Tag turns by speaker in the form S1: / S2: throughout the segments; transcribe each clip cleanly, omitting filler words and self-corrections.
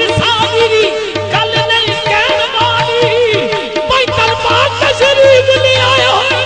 S1: ساگری گل نہیں کہن والی بیت المال تشریف لے آئے ہوئے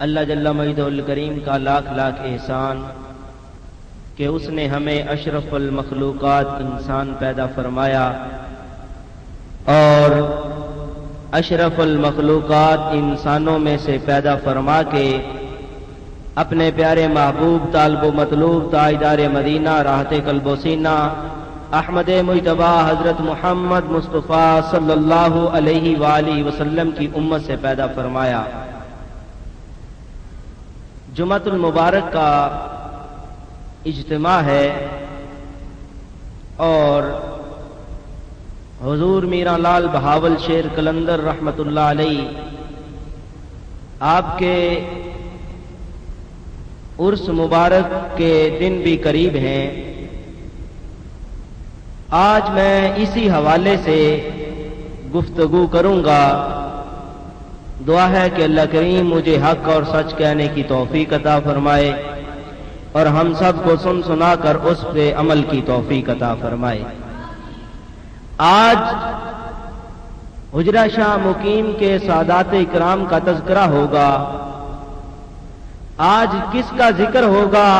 S2: اللہ جل مجدہ کریم کا لاکھ لاکھ احسان کہ اس نے ہمیں اشرف المخلوقات انسان پیدا فرمایا اور اشرف المخلوقات انسانوں میں سے پیدا فرما کے اپنے پیارے محبوب طالب و مطلوب تاجدار مدینہ راحت قلب و سینہ احمد مجتبی حضرت محمد مصطفیٰ صلی اللہ علیہ وآلہ وسلم کی امت سے پیدا فرمایا۔ جمعۃ المبارک کا اجتماع ہے اور حضور میرا لال بہاول شیر قلندر رحمت اللہ علیہ آپ کے عرس مبارک کے دن بھی قریب ہیں۔ آج میں اسی حوالے سے گفتگو کروں گا۔ دعا ہے کہ اللہ کریم مجھے حق اور سچ کہنے کی توفیق عطا فرمائے اور ہم سب کو سن سنا کر اس پہ عمل کی توفیق عطا فرمائے۔ آج حجرہ شاہ مقیم کے سادات اکرام کا تذکرہ ہوگا۔ آج کس کا ذکر ہوگا؟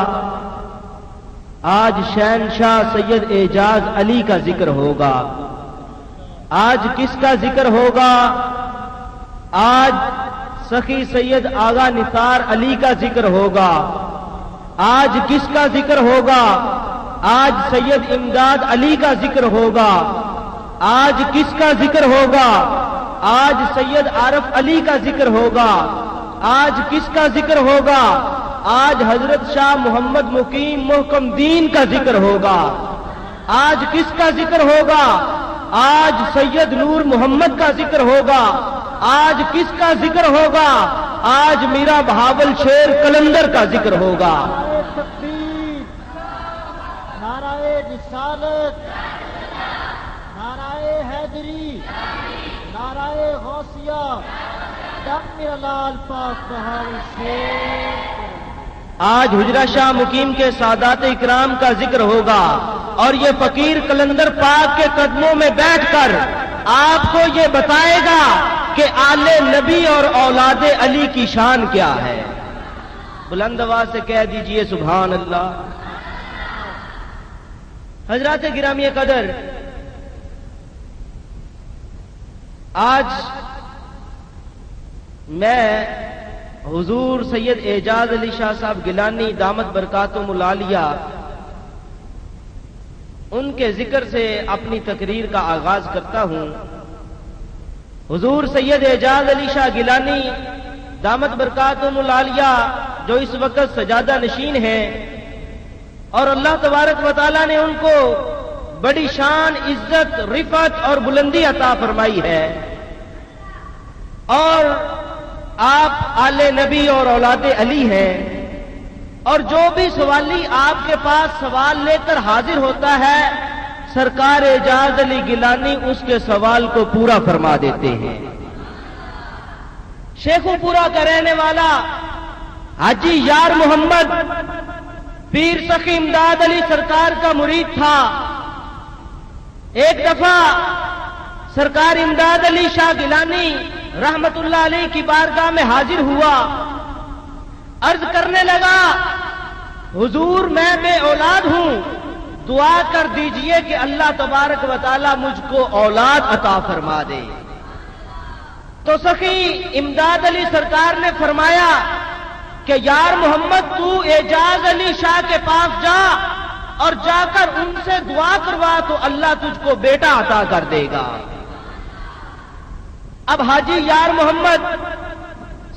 S2: آج شہنشاہ سید اعجاز علی کا ذکر ہوگا۔ آج کس کا ذکر ہوگا؟ آج سخی سید آغا نثار علی کا ذکر ہوگا۔ آج کس کا ذکر ہوگا؟ آج سید امداد علی کا ذکر ہوگا۔ آج کس کا ذکر ہوگا؟ آج سید عارف علی کا ذکر ہوگا۔ آج کس کا ذکر ہوگا؟ آج حضرت شاہ محمد مقیم محکم دین کا ذکر ہوگا۔ آج کس کا ذکر ہوگا؟ آج سید نور محمد کا ذکر ہوگا۔ آج کس کا ذکر ہوگا؟ آج میرا بہاول شیر قلندر کا ذکر ہوگا۔
S3: نعرہ رسالت، نعرہ حیدری، نعرہ غوثیہ، میرا لال پاک بہاول شیر۔
S2: آج حجرہ شاہ مقیم کے سادات اکرام کا ذکر ہوگا اور یہ فقیر قلندر پاک کے قدموں میں بیٹھ کر آپ کو یہ بتائے گا کہ آل نبی اور اولاد علی کی شان کیا ہے۔ بلند آواز سے کہہ دیجئے سبحان اللہ۔ حضرات گرامی قدر، آج میں حضور سید اعجاز علی شاہ صاحب گیلانی دامت برکاتہم العالیہ ان کے ذکر سے اپنی تقریر کا آغاز کرتا ہوں۔ حضور سید اعجاز علی شاہ گیلانی دامت برکاتہم العالیہ جو اس وقت سجادہ نشین ہیں اور اللہ تبارک و تعالیٰ نے ان کو بڑی شان، عزت، رفعت اور بلندی عطا فرمائی ہے، اور آپ آل نبی اور اولاد علی ہیں، اور جو بھی سوالی آپ کے پاس سوال لے کر حاضر ہوتا ہے سرکار اعجاز علی گیلانی اس کے سوال کو پورا فرما دیتے ہیں۔ شیخو پورا کا رہنے والا حاجی یار محمد پیر سخی امداد علی سرکار کا مرید تھا۔ ایک دفعہ سرکار امداد علی شاہ گیلانی رحمت اللہ علیہ کی بارگاہ میں حاضر ہوا، عرض کرنے لگا حضور میں بے اولاد ہوں، دعا کر دیجئے کہ اللہ تبارک و تعالی مجھ کو اولاد عطا فرما دے۔ تو سخی امداد علی سرکار نے فرمایا کہ یار محمد تو اعجاز علی شاہ کے پاس جا اور جا کر ان سے دعا کروا تو اللہ تجھ کو بیٹا عطا کر دے گا۔ اب حاجی یار محمد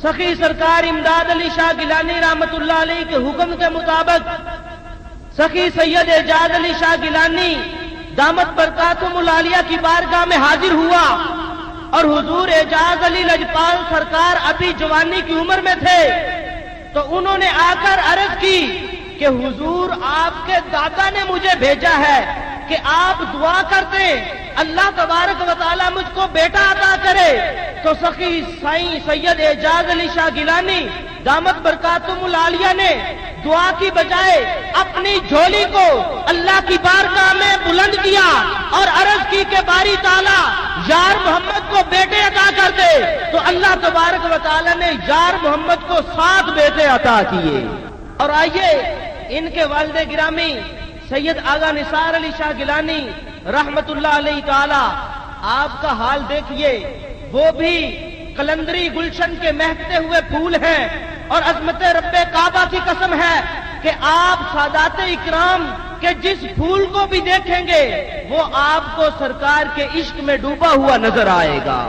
S2: سخی سرکار امداد علی شاہ گیلانی رحمت اللہ علیہ کے حکم کے مطابق سخی سید اعجاز علی شاہ گیلانی دامت برکاتہم العالیہ کی بارگاہ میں حاضر ہوا، اور حضور اعجاز علی لجپال سرکار ابھی جوانی کی عمر میں تھے، تو انہوں نے آ کر عرض کی کہ حضور آپ کے دادا نے مجھے بھیجا ہے کہ آپ دعا کرتے اللہ تبارک و تعالی مجھ کو بیٹا عطا کرے۔ تو سخی سائیں سید اعجاز علی شاہ گیلانی دامت برکاتہم العالیہ نے دعا کی بجائے اپنی جھولی کو اللہ کی بارگاہ میں بلند کیا اور عرض کی کہ باری تعالیٰ یار محمد کو بیٹے عطا کر دے، تو اللہ تبارک و تعالیٰ نے یار محمد کو 7 بیٹے عطا کیے۔ اور آئیے ان کے والد گرامی سید آغا نثار علی شاہ گیلانی رحمت اللہ علیہ تعالی، آپ کا حال دیکھیے، وہ بھی قلندری گلشن کے مہکتے ہوئے پھول ہیں، اور عظمت رب کعبہ کی قسم ہے کہ آپ سادات اکرام کے جس پھول کو بھی دیکھیں گے وہ آپ کو سرکار کے عشق میں ڈوبا ہوا نظر آئے گا۔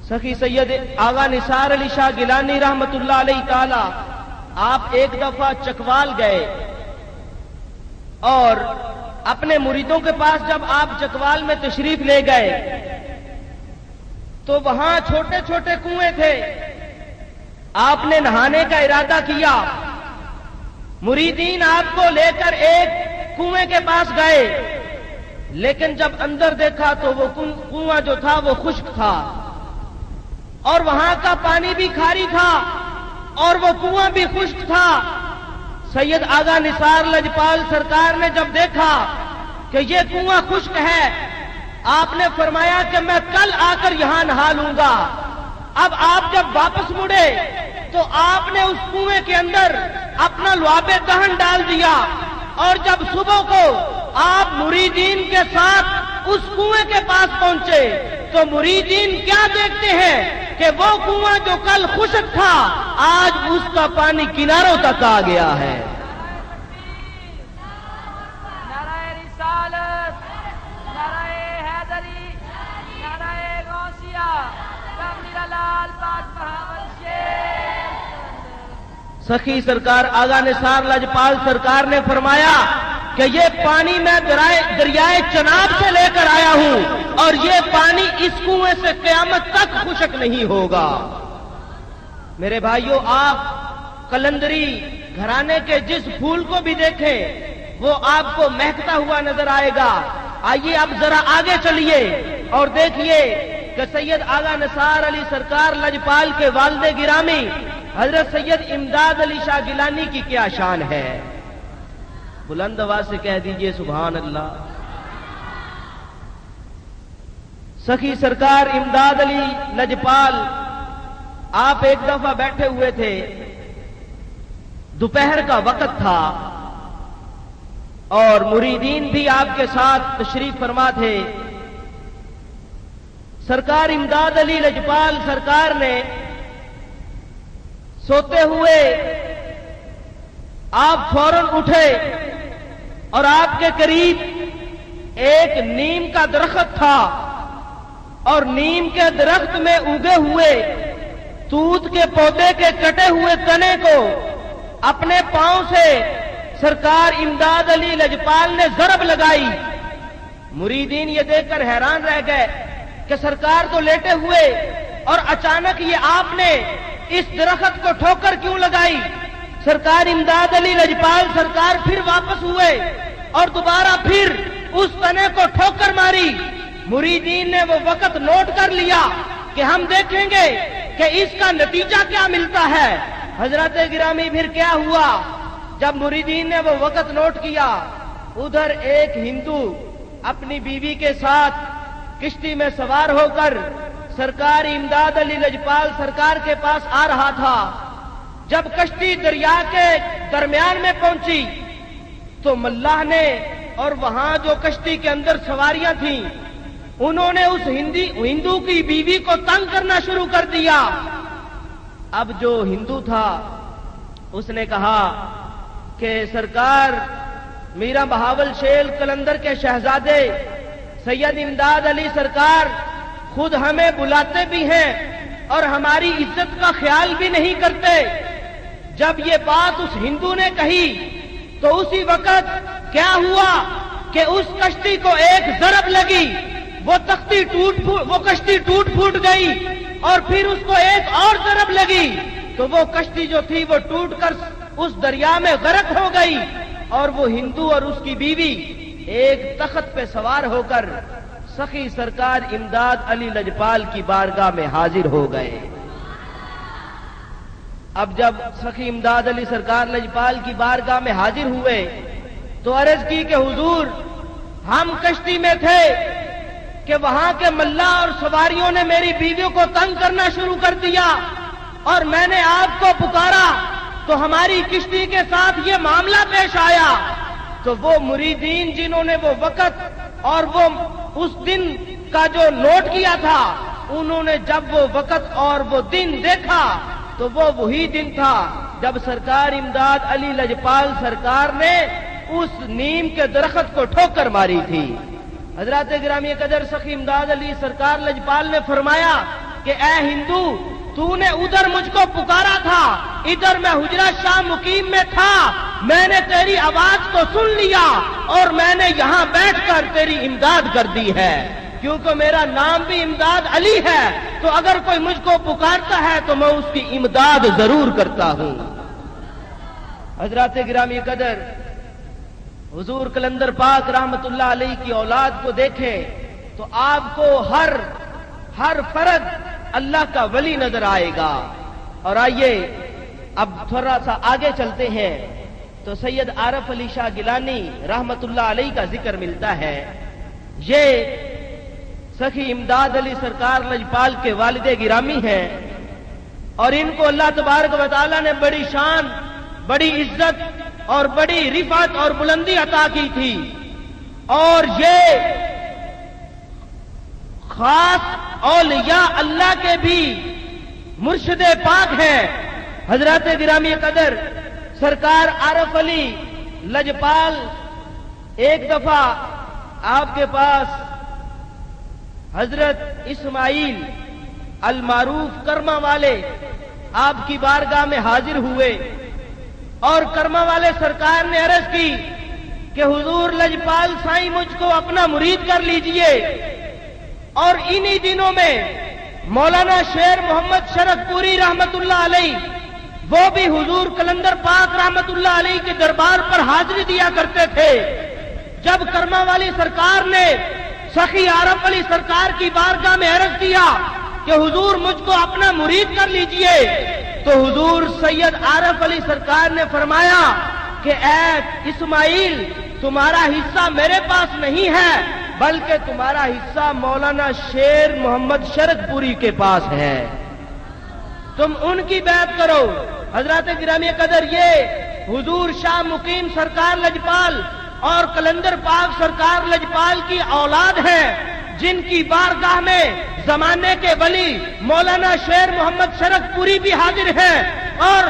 S2: سخی سید آغا نثار علی شاہ گیلانی رحمت اللہ علیہ تعالی، آپ ایک دفعہ چکوال گئے اور اپنے مریدوں کے پاس جب آپ چکوال میں تشریف لے گئے تو وہاں چھوٹے چھوٹے کنویں تھے، آپ نے نہانے کا ارادہ کیا، مریدین آپ کو لے کر ایک کنویں کے پاس گئے، لیکن جب اندر دیکھا تو وہ کنواں جو تھا وہ خشک تھا اور وہاں کا پانی بھی کھاری تھا اور وہ کنواں بھی خشک تھا۔ سید آغا نثار لجپال سرکار نے جب دیکھا کہ یہ کنواں خشک ہے، آپ نے فرمایا کہ میں کل آ کر یہاں نہا لوں گا۔ اب آپ جب واپس مڑے تو آپ نے اس کنویں کے اندر اپنا لعاب دہن ڈال دیا، اور جب صبح کو آپ مریدین کے ساتھ اس کنویں کے پاس پہنچے تو مریدین کیا دیکھتے ہیں کہ وہ کنواں جو کل خشک تھا آج اس کا پانی کناروں تک آ گیا ہے۔
S4: نعرہ رسالت، نعرہ حیدری، نعرہ غوثیہ، میرا لال پاک بہاول شیر۔
S2: سخی سرکار آغا نثار لجپال سرکار نے فرمایا کہ یہ پانی میں دریائے چناب سے لے کر آیا ہوں اور یہ پانی اس کنویں سے قیامت تک خشک نہیں ہوگا۔ میرے بھائیوں، آپ قلندری گھرانے کے جس پھول کو بھی دیکھیں وہ آپ کو مہکتا ہوا نظر آئے گا۔ آئیے اب ذرا آگے چلیے اور دیکھیے کہ سید آغا نثار علی سرکار لجپال کے والد گرامی حضرت سید امداد علی شاہ گیلانی کی کیا شان ہے۔ بلند آواز سے کہہ دیجئے سبحان اللہ۔ سخی سرکار امداد علی لجپال، آپ ایک دفعہ بیٹھے ہوئے تھے، دوپہر کا وقت تھا اور مریدین بھی آپ کے ساتھ تشریف فرما تھے۔ سرکار امداد علی لجپال سرکار نے سوتے ہوئے آپ فوراً اٹھے اور آپ کے قریب ایک نیم کا درخت تھا اور نیم کے درخت میں اگے ہوئے توت کے پودے کے کٹے ہوئے تنے کو اپنے پاؤں سے سرکار امداد علی لجپال نے ضرب لگائی۔ مریدین یہ دیکھ کر حیران رہ گئے کہ سرکار تو لیٹے ہوئے اور اچانک یہ آپ نے اس درخت کو ٹھوکر کیوں لگائی؟ سرکار امداد علی لجپال سرکار پھر واپس ہوئے اور دوبارہ پھر اس تنے کو ٹھوکر ماری۔ مریدین نے وہ وقت نوٹ کر لیا کہ ہم دیکھیں گے کہ اس کا نتیجہ کیا ملتا ہے۔ حضرات گرامی، پھر کیا ہوا؟ جب مریدین نے وہ وقت نوٹ کیا، ادھر ایک ہندو اپنی بیوی کے ساتھ کشتی میں سوار ہو کر سرکار امداد علی لجپال سرکار کے پاس آ رہا تھا۔ جب کشتی دریا کے درمیان میں پہنچی تو ملاح نے اور وہاں جو کشتی کے اندر سواریاں تھیں انہوں نے اس ہندو کی بیوی کو تنگ کرنا شروع کر دیا۔ اب جو ہندو تھا اس نے کہا کہ سرکار میرا بہاول شیر قلندر کے شہزادے سید امداد علی سرکار خود ہمیں بلاتے بھی ہیں اور ہماری عزت کا خیال بھی نہیں کرتے۔ جب یہ بات اس ہندو نے کہی تو اسی وقت کیا ہوا کہ اس کشتی کو ایک ضرب لگی، وہ کشتی ٹوٹ پھوٹ گئی، اور پھر اس کو ایک اور ضرب لگی تو وہ کشتی جو تھی وہ ٹوٹ کر اس دریا میں غرق ہو گئی، اور وہ ہندو اور اس کی بیوی ایک تخت پہ سوار ہو کر سخی سرکار امداد علی لجپال کی بارگاہ میں حاضر ہو گئے۔ اب جب سخی امداد علی سرکار لجپال کی بارگاہ میں حاضر ہوئے تو عرض کی کہ حضور ہم کشتی میں تھے کہ وہاں کے ملا اور سواریوں نے میری بیویوں کو تنگ کرنا شروع کر دیا اور میں نے آپ کو پکارا تو ہماری کشتی کے ساتھ یہ معاملہ پیش آیا. تو وہ مریدین جنہوں نے وہ وقت اور وہ اس دن کا جو نوٹ کیا تھا انہوں نے جب وہ وقت اور وہ دن دیکھا تو وہ وہی دن تھا جب سرکار امداد علی لجپال سرکار نے اس نیم کے درخت کو ٹھوکر ماری تھی. حضرات گرامی قدر سخی امداد علی سرکار لجپال نے فرمایا کہ اے ہندو تو نے ادھر مجھ کو پکارا تھا, ادھر میں حجرہ شاہ مقیم میں تھا, میں نے تیری آواز کو سن لیا اور میں نے یہاں بیٹھ کر تیری امداد کر دی ہے, کیونکہ میرا نام بھی امداد علی ہے, تو اگر کوئی مجھ کو پکارتا ہے تو میں اس کی امداد ضرور کرتا ہوں. حضرات گرامی قدر حضور کلندر پاک رحمت اللہ علیہ کی اولاد کو دیکھیں تو آپ کو ہر فرد اللہ کا ولی نظر آئے گا. اور آئیے اب تھوڑا سا آگے چلتے ہیں تو سید عارف علی شاہ گیلانی رحمت اللہ علیہ کا ذکر ملتا ہے. یہ سخی امداد علی سرکار لجپال کے والد گرامی ہیں اور ان کو اللہ تبارک و تعالی نے بڑی شان, بڑی عزت اور بڑی رفعت اور بلندی عطا کی تھی, اور یہ خاص اولیاء اللہ کے بھی مرشد پاک ہیں. حضرات گرامی قدر سرکار عارف علی لجپال ایک دفعہ آپ کے پاس حضرت اسماعیل المعروف کرما والے آپ کی بارگاہ میں حاضر ہوئے اور کرما والے سرکار نے عرض کی کہ حضور لجپال سائیں مجھ کو اپنا مرید کر لیجئے. اور انہی دنوں میں مولانا شیر محمد شرف پوری رحمت اللہ علیہ وہ بھی حضور کلندر پاک رحمت اللہ علیہ کے دربار پر حاضری دیا کرتے تھے. جب کرما والی سرکار نے سخی عارف علی سرکار کی بارگاہ میں عرض کیا کہ حضور مجھ کو اپنا مرید کر لیجئے تو حضور سید عارف علی سرکار نے فرمایا کہ اے اسماعیل تمہارا حصہ میرے پاس نہیں ہے بلکہ تمہارا حصہ مولانا شیر محمد شرف پوری کے پاس ہے, تم ان کی بیعت کرو. حضرات گرامی قدر یہ حضور شاہ مقیم سرکار لجپال اور کلندر پاک سرکار لجپال کی اولاد ہے جن کی بارگاہ میں زمانے کے ولی مولانا شیر محمد شرف پوری بھی حاضر ہیں اور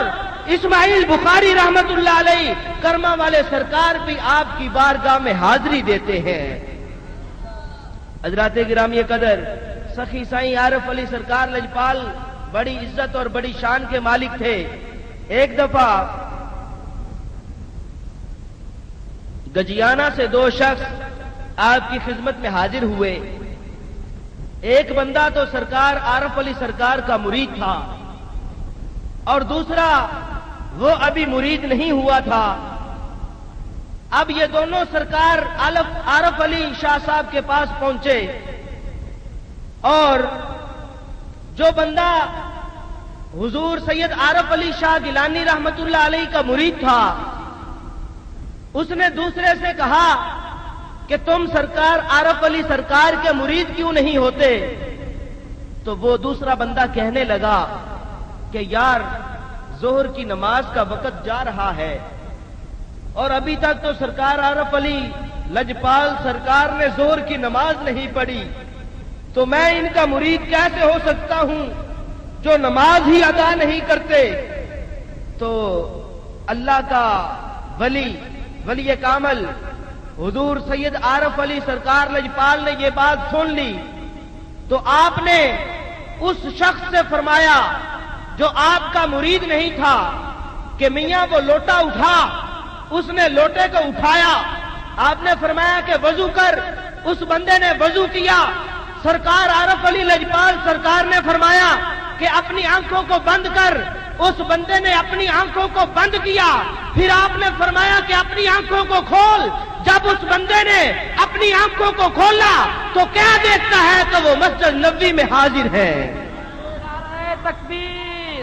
S2: اسماعیل بخاری رحمت اللہ علیہ کرما والے سرکار بھی آپ کی بارگاہ میں حاضری دیتے ہیں. حضرات گرامی قدر سخی سائیں عارف علی سرکار لجپال بڑی عزت اور بڑی شان کے مالک تھے. ایک دفعہ گجیانہ سے دو شخص آپ کی خدمت میں حاضر ہوئے. ایک بندہ تو سرکار عارف علی سرکار کا مرید تھا اور دوسرا وہ ابھی مرید نہیں ہوا تھا. اب یہ دونوں سرکار عارف علی شاہ صاحب کے پاس پہنچے اور جو بندہ حضور سید عارف علی شاہ گیلانی رحمت اللہ علیہ کا مرید تھا اس نے دوسرے سے کہا کہ تم سرکار عارف علی سرکار کے مرید کیوں نہیں ہوتے؟ تو وہ دوسرا بندہ کہنے لگا کہ یار ظہر کی نماز کا وقت جا رہا ہے اور ابھی تک تو سرکار عارف علی لجپال سرکار نے ظہر کی نماز نہیں پڑھی, تو میں ان کا مرید کیسے ہو سکتا ہوں جو نماز ہی ادا نہیں کرتے؟ تو اللہ کا ولی کامل حضور سید عارف علی سرکار لجپال نے یہ بات سن لی تو آپ نے اس شخص سے فرمایا جو آپ کا مرید نہیں تھا کہ میاں وہ لوٹا اٹھا. اس نے لوٹے کو اٹھایا, آپ نے فرمایا کہ وضو کر. اس بندے نے وضو کیا. سرکار عارف علی لجپال سرکار نے فرمایا کہ اپنی آنکھوں کو بند کر. اس بندے نے اپنی آنکھوں کو بند کیا. پھر آپ نے فرمایا کہ اپنی آنکھوں کو کھول. جب اس بندے نے اپنی آنکھوں کو کھولا تو کیا دیکھتا ہے تو وہ مسجد نبوی میں حاضر ہے.
S4: نعرہ تکبیر,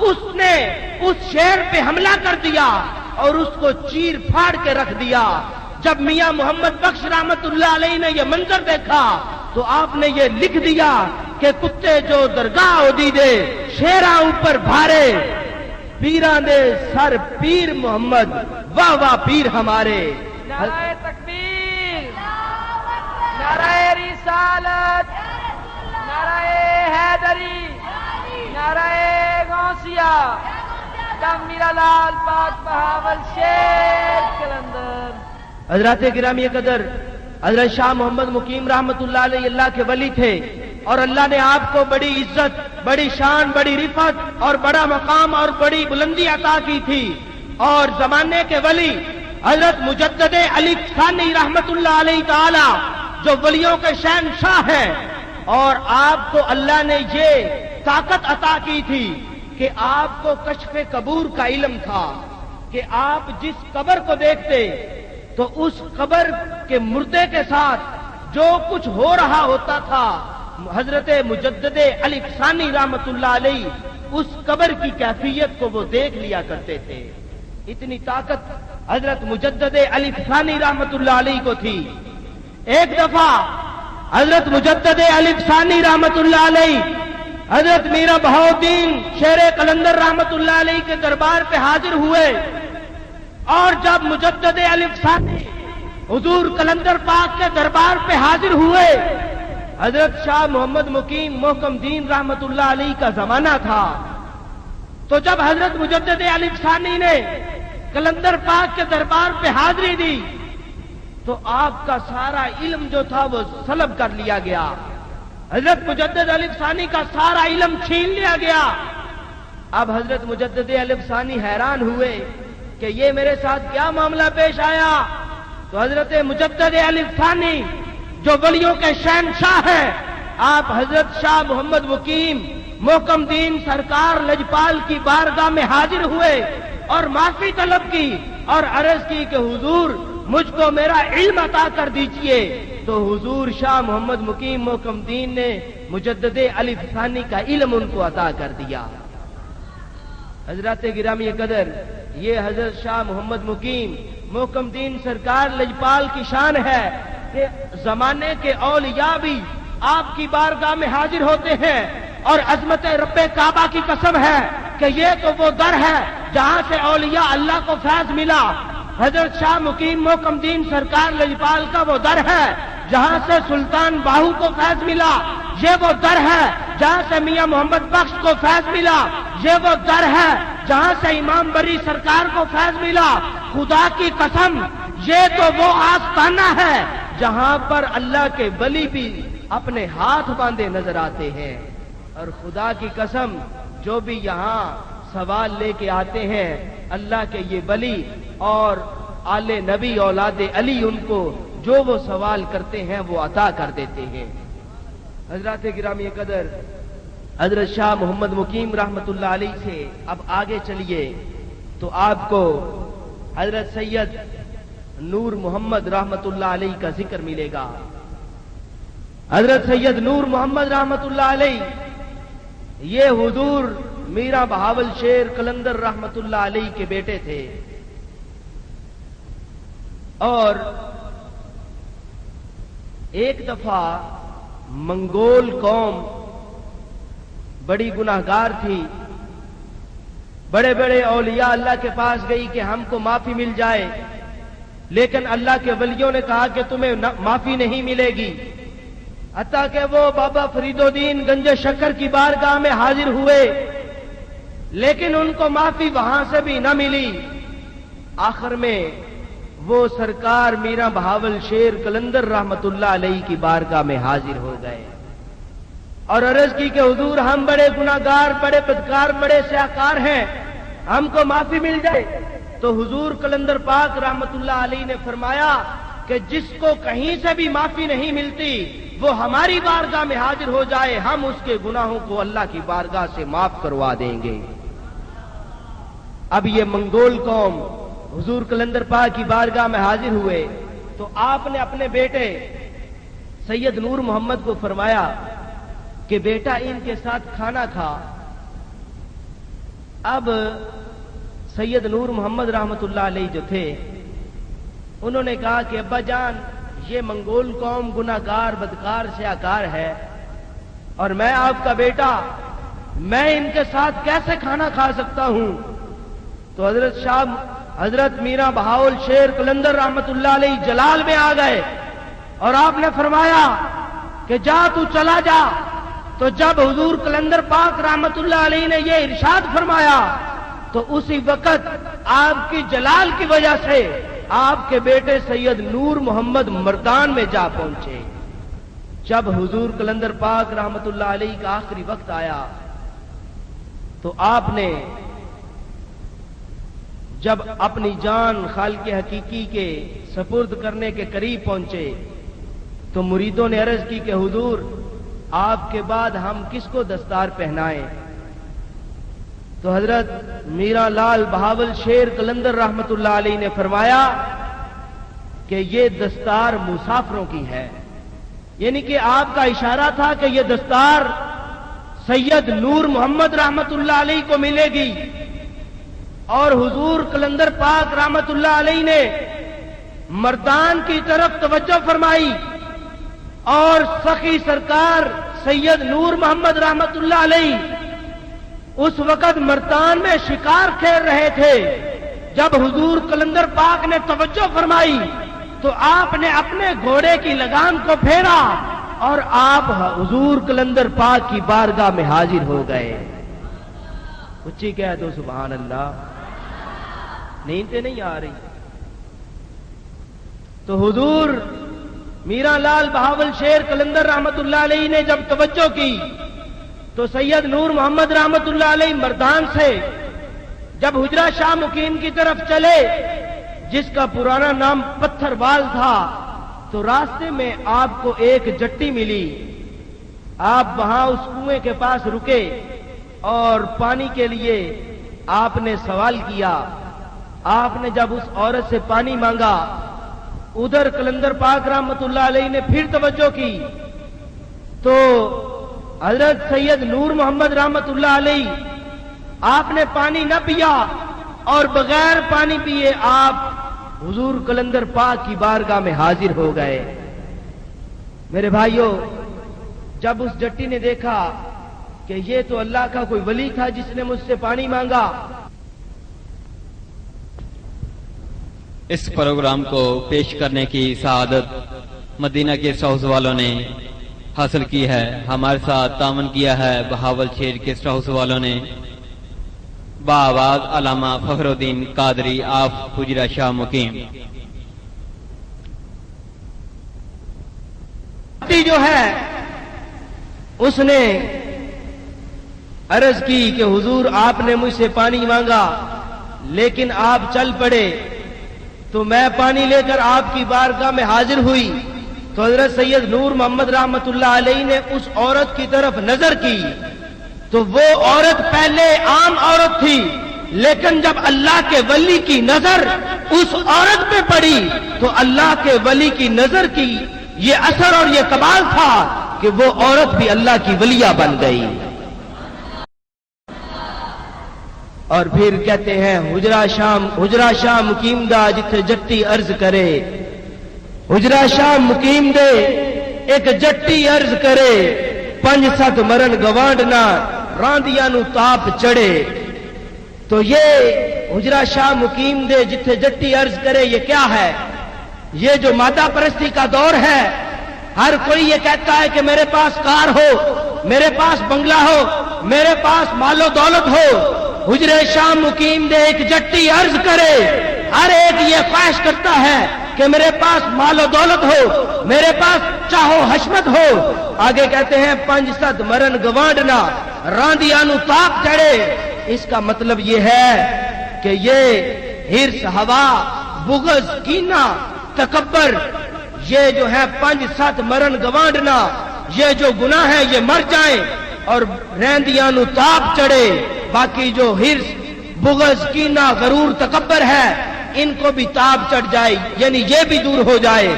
S2: اس نے اس شیر پہ حملہ کر دیا اور اس کو چیر پھاڑ کے رکھ دیا۔ جب میاں محمد بخش رحمت اللہ علیہ نے یہ منظر دیکھا تو آپ نے یہ لکھ دیا کہ کتے جو درگاہ اودی دے شیراں اوپر بھارے، پیراں دے سر پیر محمد، واہ واہ پیر ہمارے۔
S4: نعرہ تکبیر، نعرہ رسالت، نعرہ حیدری، نعرہ غوثیہ، دم میرا لال پاک بہاول شیر قلندر۔
S2: حضرات گرامی قدر، حضرت شاہ محمد مقیم رحمت اللہ علیہ اللہ کے ولی تھے، اور اللہ نے آپ کو بڑی عزت، بڑی شان، بڑی رفعت اور بڑا مقام اور بڑی بلندی عطا کی تھی۔ اور زمانے کے ولی حضرت مجدد علی ثانی رحمت اللہ علیہ تعالی جو ولیوں کے شہنشاہ ہیں، اور آپ کو اللہ نے یہ طاقت عطا کی تھی کہ آپ کو کشف قبور کا علم تھا، کہ آپ جس قبر کو دیکھتے تو اس قبر کے مردے کے ساتھ جو کچھ ہو رہا ہوتا تھا، حضرت مجدد علی ثانی رحمت اللہ علیہ اس قبر کی کیفیت کو وہ دیکھ لیا کرتے تھے۔ اتنی طاقت حضرت مجدد علی ثانی رحمت اللہ علیہ کو تھی۔ ایک دفعہ حضرت مجدد علی ثانی رحمت اللہ علیہ حضرت میرا بہاؤدین شیر قلندر رحمت اللہ علیہ کے دربار پہ حاضر ہوئے، اور جب مجدد علی ثانی حضور قلندر پاک کے دربار پہ حاضر ہوئے، حضرت شاہ محمد مقیم محکم دین رحمت اللہ علیہ کا زمانہ تھا، تو جب حضرت مجدد علی ثانی نے قلندر پاک کے دربار پہ حاضری دی تو آپ کا سارا علم جو تھا وہ سلب کر لیا گیا، حضرت مجدد علی ثانی کا سارا علم چھین لیا گیا۔ اب حضرت مجدد علی ثانی حیران ہوئے کہ یہ میرے ساتھ کیا معاملہ پیش آیا، تو حضرت مجدد علی ثانی جو ولیوں کے شہنشاہ ہیں، آپ حضرت شاہ محمد مقیم محکم دین سرکار لجپال کی بارگاہ میں حاضر ہوئے اور معافی طلب کی اور عرض کی کہ حضور مجھ کو میرا علم عطا کر دیجئے، تو حضور شاہ محمد مقیم محکم دین نے مجدد علی ثانی کا علم ان کو عطا کر دیا۔ حضرات گرامی قدر، یہ حضرت شاہ محمد مقیم محکم دین سرکار لجپال کی شان ہے کہ زمانے کے اولیاء بھی آپ کی بارگاہ میں حاضر ہوتے ہیں، اور عظمت رب کعبہ کی قسم ہے کہ یہ تو وہ در ہے جہاں سے اولیاء اللہ کو فیض ملا۔ حضرت شاہ مقیم محکم دین سرکار لجپال کا وہ در ہے جہاں سے سلطان باہو کو فیض ملا، یہ وہ در ہے جہاں سے میاں محمد بخش کو فیض ملا، یہ وہ در ہے جہاں سے امام بری سرکار کو فیض ملا۔ خدا کی قسم یہ تو وہ آستانہ ہے جہاں پر اللہ کے ولی بھی اپنے ہاتھ باندھے نظر آتے ہیں، اور خدا کی قسم جو بھی یہاں سوال لے کے آتے ہیں اللہ کے یہ ولی اور آل نبی اولاد علی ان کو جو وہ سوال کرتے ہیں وہ عطا کر دیتے ہیں۔ حضرات گرامی قدر، حضرت شاہ محمد مقیم رحمت اللہ علیہ سے اب آگے چلیے تو آپ کو حضرت سید نور محمد رحمت اللہ علیہ کا ذکر ملے گا۔ حضرت سید نور محمد رحمت اللہ علیہ یہ حضور میرا بہاول شیر قلندر رحمت اللہ علیہ کے بیٹے تھے، اور ایک دفعہ منگول قوم بڑی گناہگار تھی، بڑے بڑے اولیاء اللہ کے پاس گئی کہ ہم کو معافی مل جائے، لیکن اللہ کے ولیوں نے کہا کہ تمہیں معافی نہیں ملے گی، حتیٰ کہ وہ بابا فرید الدین گنج شکر کی بارگاہ میں حاضر ہوئے، لیکن ان کو معافی وہاں سے بھی نہ ملی۔ آخر میں وہ سرکار میرا بہاول شیر قلندر رحمت اللہ علیہ کی بارگاہ میں حاضر ہو گئے اور عرض کی کہ حضور ہم بڑے گناہگار، بڑے بدکار، بڑے سیاہکار ہیں، ہم کو معافی مل جائے۔ تو حضور قلندر پاک رحمت اللہ علیہ نے فرمایا کہ جس کو کہیں سے بھی معافی نہیں ملتی وہ ہماری بارگاہ میں حاضر ہو جائے، ہم اس کے گناہوں کو اللہ کی بارگاہ سے معاف کروا دیں گے۔ اب یہ منگول قوم حضور قلندر پاک کی بارگاہ میں حاضر ہوئے تو آپ نے اپنے بیٹے سید نور محمد کو فرمایا کہ بیٹا ان کے ساتھ کھانا کھا، اب سید نور محمد رحمت اللہ علیہ جو تھے انہوں نے کہا کہ ابا جان یہ منگول قوم گناہگار بدکار سیاکار ہے اور میں آپ کا بیٹا میں ان کے ساتھ کیسے کھانا کھا سکتا ہوں؟ تو حضرت میرا بہاول شیر قلندر رحمت اللہ علیہ جلال میں آ گئے اور آپ نے فرمایا کہ جا تو چلا جا۔ تو جب حضور قلندر پاک رحمت اللہ علیہ نے یہ ارشاد فرمایا تو اسی وقت آپ کی جلال کی وجہ سے آپ کے بیٹے سید نور محمد مردان میں جا پہنچے۔ جب حضور قلندر پاک رحمت اللہ علیہ کا آخری وقت آیا تو آپ نے جب اپنی جان خالق حقیقی کے سپرد کرنے کے قریب پہنچے تو مریدوں نے عرض کی کہ حضور آپ کے بعد ہم کس کو دستار پہنائیں؟ تو حضرت میرا لال بہاول شیر قلندر رحمت اللہ علیہ نے فرمایا کہ یہ دستار مسافروں کی ہے، یعنی کہ آپ کا اشارہ تھا کہ یہ دستار سید نور محمد رحمت اللہ علیہ کو ملے گی۔ اور حضور قلندر پاک رحمت اللہ علیہ نے مردان کی طرف توجہ فرمائی اور سخی سرکار سید نور محمد رحمت اللہ علیہ اس وقت مردان میں شکار کھیل رہے تھے۔ جب حضور قلندر پاک نے توجہ فرمائی تو آپ نے اپنے گھوڑے کی لگام کو پھیرا اور آپ حضور قلندر پاک کی بارگاہ میں حاضر ہو گئے۔ اچھی کہہ دو سبحان اللہ، نیندیں نہیں آ رہی۔ تو حضور میرا لال بہاول شیر قلندر رحمت اللہ علیہ نے جب توجہ کی تو سید نور محمد رحمت اللہ علیہ مردان سے جب حجرہ شاہ مقیم کی طرف چلے جس کا پرانا نام پتھر وال تھا تو راستے میں آپ کو ایک جٹی ملی۔ آپ وہاں اس کنویں کے پاس رکے اور پانی کے لیے آپ نے سوال کیا۔ آپ نے جب اس عورت سے پانی مانگا ادھر قلندر پاک رحمت اللہ علیہ نے پھر توجہ کی تو حضرت سید نور محمد رحمت اللہ علیہ آپ نے پانی نہ پیا اور بغیر پانی پیے آپ حضور قلندر پاک کی بارگاہ میں حاضر ہو گئے۔ میرے بھائیوں، جب اس جٹی نے دیکھا کہ یہ تو اللہ کا کوئی ولی تھا جس نے مجھ سے پانی مانگا۔
S5: اس پروگرام کو پیش کرنے کی سعادت مدینہ کے ساؤز والوں نے حاصل کی ہے۔ ہمارے ساتھ تعاون کیا ہے بہاول شیر کے ساؤز والوں نے بآواز علامہ فخر الدین قادری آف حجرہ شاہ مقیم۔
S2: جو ہے اس نے عرض کی کہ حضور آپ نے مجھ سے پانی مانگا لیکن آپ چل پڑے تو میں پانی لے کر آپ کی بارگاہ میں حاضر ہوئی تو حضرت سید نور محمد رحمت اللہ علیہ نے اس عورت کی طرف نظر کی تو وہ عورت پہلے عام عورت تھی لیکن جب اللہ کے ولی کی نظر اس عورت پہ پڑی تو اللہ کے ولی کی نظر کی یہ اثر اور یہ کمال تھا کہ وہ عورت بھی اللہ کی ولیہ بن گئی۔ اور پھر کہتے ہیں حجرہ شاہ مقیم دا جتھے جٹی عرض کرے، حجرہ شاہ مقیم دے ایک جٹی عرض کرے، 5-7 مرن گوانڈنا راندیاں نو تاپ چڑھے۔ تو یہ حجرہ شاہ مقیم دے جتھے جٹی عرض کرے یہ کیا ہے؟ یہ جو مادہ پرستی کا دور ہے، ہر کوئی یہ کہتا ہے کہ میرے پاس کار ہو، میرے پاس بنگلہ ہو، میرے پاس مال و دولت ہو۔ حجرہ شاہ مقیم دے ایک جٹی عرض کرے، ہر ایک یہ خواہش کرتا ہے کہ میرے پاس مال و دولت ہو، میرے پاس چاہو حشمت ہو۔ آگے کہتے ہیں 5-7 مرن گوانڈنا راندیاں نو تاپ چڑھے۔ اس کا مطلب یہ ہے کہ یہ ہرس، ہوا، بغض، کینہ، تکبر، یہ جو ہے 5-7 مرن گوانڈنا، یہ جو گناہ ہے یہ مر جائیں اور رہندیاں نو تاپ چڑھے۔ باقی جو ہرس، بغض، کینہ، غرور، تکبر ہے ان کو بھی تاب چڑھ جائے، یعنی یہ بھی دور ہو جائے۔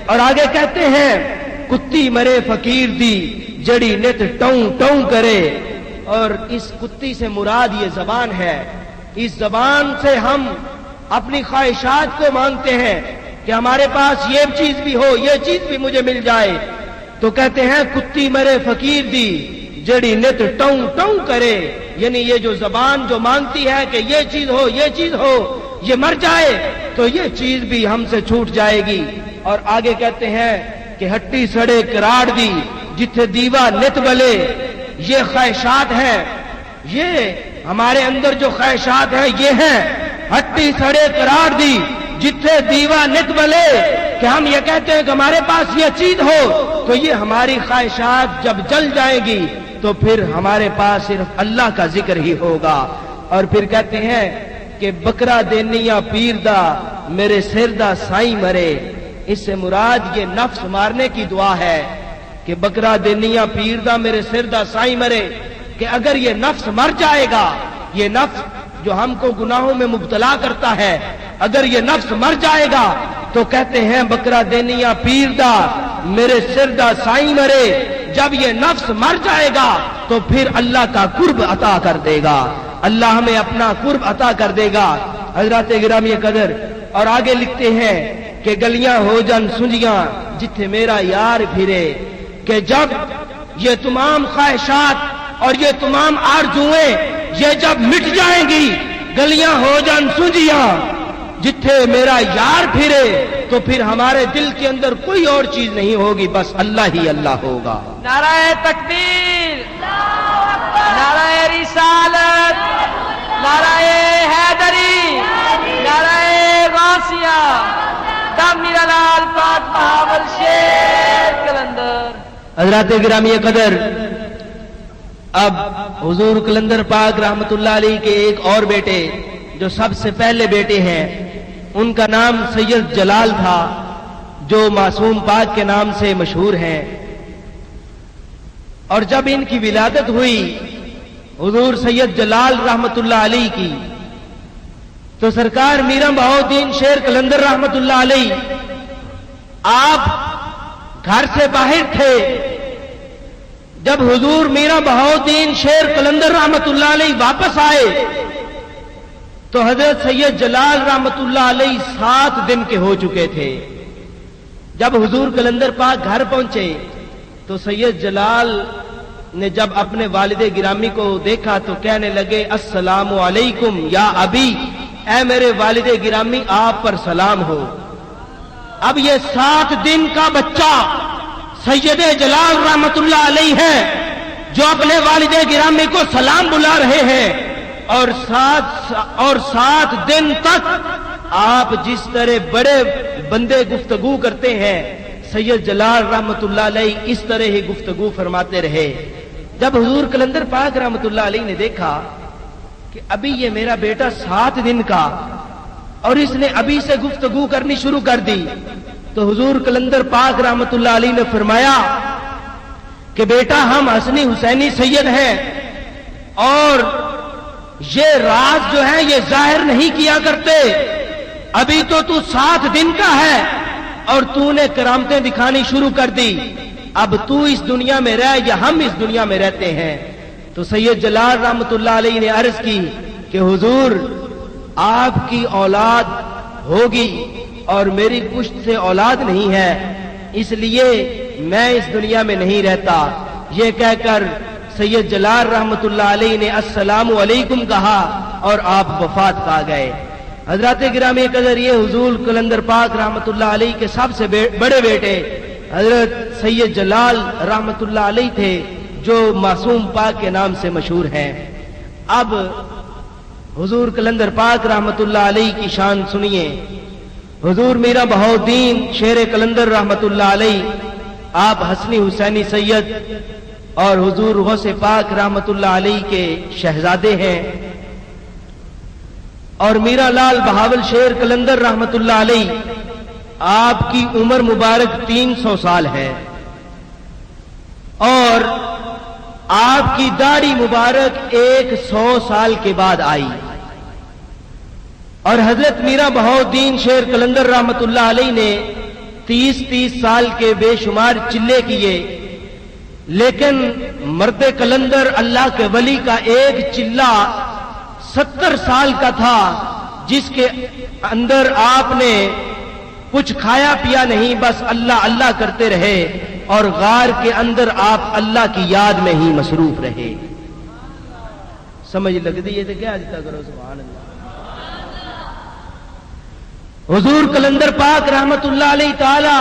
S2: اور آگے کہتے ہیں کتی مرے فقیر دی جڑی نت ٹوں ٹوں کرے، اور اس کتی سے مراد یہ زبان ہے. اس زبان سے ہم اپنی خواہشات کو مانگتے ہیں کہ ہمارے پاس یہ چیز بھی ہو, یہ چیز بھی مجھے مل جائے. تو کہتے ہیں کتی مرے فقیر دی جڑی نت ٹوں ٹوں کرے, یعنی یہ جو زبان جو مانگتی ہے کہ یہ چیز ہو, یہ چیز ہو, یہ مر جائے تو یہ چیز بھی ہم سے چھوٹ جائے گی. اور آگے کہتے ہیں کہ ہٹی سڑے کراڑ دی جتھے دیوا نت بلے. یہ خواہشات ہیں, یہ ہمارے اندر جو خواہشات ہیں یہ ہیں ہٹی سڑے کراڑ دی جتھے دیوا نت بلے, کہ ہم یہ کہتے ہیں کہ ہمارے پاس یہ چیز ہو تو یہ ہماری خواہشات جب جل جائیں گی تو پھر ہمارے پاس صرف اللہ کا ذکر ہی ہوگا. اور پھر کہتے ہیں کہ بکرا دینیا پیر دا میرے سر دا سائی مرے. اس سے مراد یہ نفس مارنے کی دعا ہے کہ بکرا دینیا پیر دا میرے سر دا سائی مرے, کہ اگر یہ نفس مر جائے گا, یہ نفس جو ہم کو گناہوں میں مبتلا کرتا ہے, اگر یہ نفس مر جائے گا تو کہتے ہیں بکرا دینیا پیر دا میرے سر دا سائی مرے. جب یہ نفس مر جائے گا تو پھر اللہ کا قرب عطا کر دے گا, اللہ ہمیں اپنا قرب عطا کر دے گا. حضرات گرامی قدر, اور آگے لکھتے ہیں کہ گلیاں ہو جن سنجیاں جتھے میرا یار پھرے, کہ جب یہ تمام خواہشات اور یہ تمام آرزوئیں یہ جب مٹ جائیں گی, گلیاں ہو جن سنجیاں جتھے میرا یار پھرے, تو پھر ہمارے دل کے اندر کوئی اور چیز نہیں ہوگی, بس اللہ ہی اللہ ہوگا.
S4: نعرہ تکبیر, نعرہ رسالت, نعرہ حیدری, نعرہ غوثیہ, تعمیر لال پاک بہاول شیر قلندر.
S2: حضرات گرامی قدر, اب حضور قلندر پاک رحمت اللہ علیہ کے ایک اور بیٹے جو سب سے پہلے بیٹے ہیں, ان کا نام سید جلال تھا, جو معصوم پاک کے نام سے مشہور ہیں. اور جب ان کی ولادت ہوئی حضور سید جلال رحمت اللہ علیہ کی, تو سرکار میرا بہاؤدین شیر قلندر رحمت اللہ علیہ آپ گھر سے باہر تھے. جب حضور میرا بہاؤدین شیر قلندر رحمت اللہ علیہ واپس آئے تو حضرت سید جلال رحمت اللہ علیہ 7 دن کے ہو چکے تھے. جب حضور قلندر پاک گھر پہنچے تو سید جلال نے جب اپنے والد گرامی کو دیکھا تو کہنے لگے السلام علیکم یا ابی, اے میرے والد گرامی آپ پر سلام ہو. اب یہ 7 دن کا بچہ سید جلال رحمت اللہ علیہ ہے جو اپنے والد گرامی کو سلام بلا رہے ہیں, اور 7 دن تک آپ جس طرح بڑے بندے گفتگو کرتے ہیں سید جلال رحمت اللہ علیہ اس طرح ہی گفتگو فرماتے رہے. جب حضور قلندر پاک رحمت اللہ علیہ نے دیکھا کہ ابھی یہ میرا بیٹا 7 دن کا اور اس نے ابھی سے گفتگو کرنی شروع کر دی, تو حضور قلندر پاک رحمت اللہ علیہ نے فرمایا کہ بیٹا ہم حسنی حسینی سید ہیں, اور یہ راز جو ہے یہ ظاہر نہیں کیا کرتے. ابھی تو 7 دن کا ہے اور تو نے کرامتیں دکھانی شروع کر دی, اب تو اس دنیا میں رہ یا ہم اس دنیا میں رہتے ہیں. تو سید جلال رحمت اللہ علیہ نے عرض کی کہ حضور آپ کی اولاد ہوگی اور میری پشت سے اولاد نہیں ہے, اس لیے میں اس دنیا میں نہیں رہتا. یہ کہہ کر سید جلال رحمت اللہ علیہ نے السلام علیکم کہا اور آپ وفات پا گئے. حضرات گرامی قدر, یہ حضور قلندر پاک رحمت اللہ علیہ کے سب سے بڑے بیٹے حضرت سید جلال رحمت اللہ علیہ تھے جو معصوم پاک کے نام سے مشہور ہیں. اب حضور قلندر پاک رحمت اللہ علیہ کی شان سنیے. حضور میرا بہاؤدین شیر قلندر رحمت اللہ علیہ آپ حسنی حسینی سید اور حضور غوث پاک رحمت اللہ علیہ کے شہزادے ہیں, اور میرا لال بہاول شیر قلندر رحمت اللہ علیہ آپ کی عمر مبارک 300 سال ہے, اور آپ کی داڑھی مبارک 100 سال کے بعد آئی. اور حضرت میرا بہاؤدین شیر قلندر رحمت اللہ علیہ نے 30 سال کے بے شمار چلے کیے, لیکن مرد کلندر اللہ کے ولی کا ایک چلہ 70 سال کا تھا، جس کے اندر آپ نے کچھ کھایا پیا نہیں، بس اللہ اللہ کرتے رہے اور غار کے اندر آپ اللہ کی یاد میں ہی مصروف رہے۔ سمجھ لگتی ہے تو کیا جتا کرو، سبحان اللہ۔ حضور کلندر پاک رحمت اللہ علیہ تعالی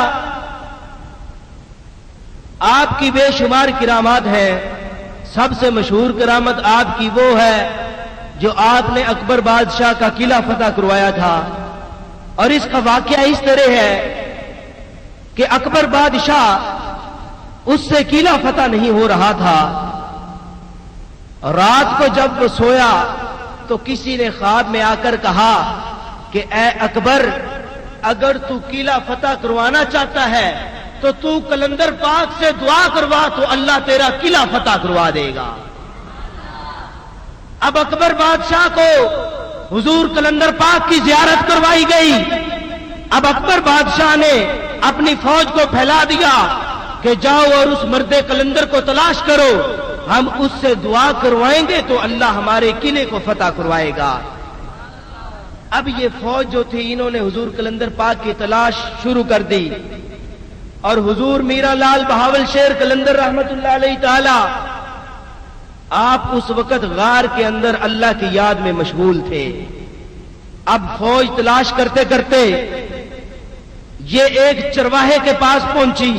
S2: آپ کی بے شمار کرامات ہیں، سب سے مشہور کرامت آپ کی وہ ہے جو آپ نے اکبر بادشاہ کا قلعہ فتح کروایا تھا، اور اس کا واقعہ اس طرح ہے کہ اکبر بادشاہ اس سے قلعہ فتح نہیں ہو رہا تھا۔ رات کو جب وہ سویا تو کسی نے خواب میں آ کر کہا کہ اے اکبر، اگر تو قلعہ فتح کروانا چاہتا ہے تو تو کلندر پاک سے دعا کروا تو اللہ تیرا قلعہ فتح کروا دے گا۔ اب اکبر بادشاہ کو حضور کلندر پاک کی زیارت کروائی گئی۔ اب اکبر بادشاہ نے اپنی فوج کو پھیلا دیا کہ جاؤ اور اس مرد کلندر کو تلاش کرو، ہم اس سے دعا کروائیں گے تو اللہ ہمارے قلعے کو فتح کروائے گا۔ اب یہ فوج جو تھی، انہوں نے حضور کلندر پاک کی تلاش شروع کر دی، اور حضور میرا لال بہاول شیر کلندر رحمت اللہ علیہ تعالی آپ اس وقت غار کے اندر اللہ کی یاد میں مشغول تھے۔ اب فوج تلاش کرتے کرتے یہ ایک چرواہے کے پاس پہنچی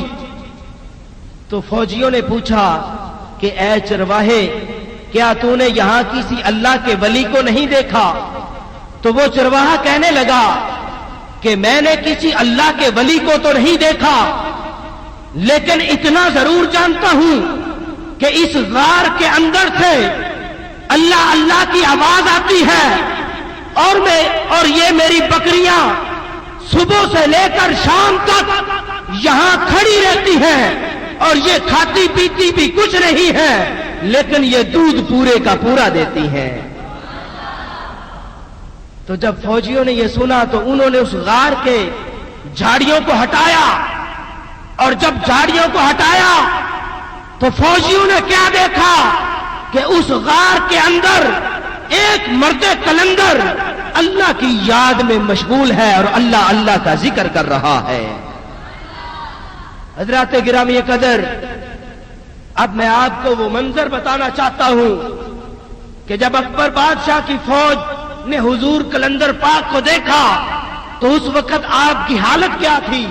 S2: تو فوجیوں نے پوچھا کہ اے چرواہے، کیا تو نے یہاں کسی اللہ کے ولی کو نہیں دیکھا؟ تو وہ چرواہا کہنے لگا کہ میں نے کسی اللہ کے ولی کو تو نہیں دیکھا، لیکن اتنا ضرور جانتا ہوں کہ اس غار کے اندر سے اللہ اللہ کی آواز آتی ہے، اور یہ میری بکریاں صبح سے لے کر شام تک یہاں کھڑی رہتی ہیں، اور یہ کھاتی پیتی بھی کچھ نہیں ہے، لیکن یہ دودھ پورے کا پورا دیتی ہیں۔ تو جب فوجیوں نے یہ سنا تو انہوں نے اس غار کے جھاڑیوں کو ہٹایا، اور جب جھاڑیوں کو ہٹایا تو فوجیوں نے کیا دیکھا کہ اس غار کے اندر ایک مرد کلندر اللہ کی یاد میں مشغول ہے اور اللہ اللہ کا ذکر کر رہا ہے۔ حضرات گرامی قدر، اب میں آپ کو وہ منظر بتانا چاہتا ہوں کہ جب اکبر بادشاہ کی فوج نے حضور کلندر پاک کو دیکھا تو اس وقت آپ کی حالت کیا تھی؟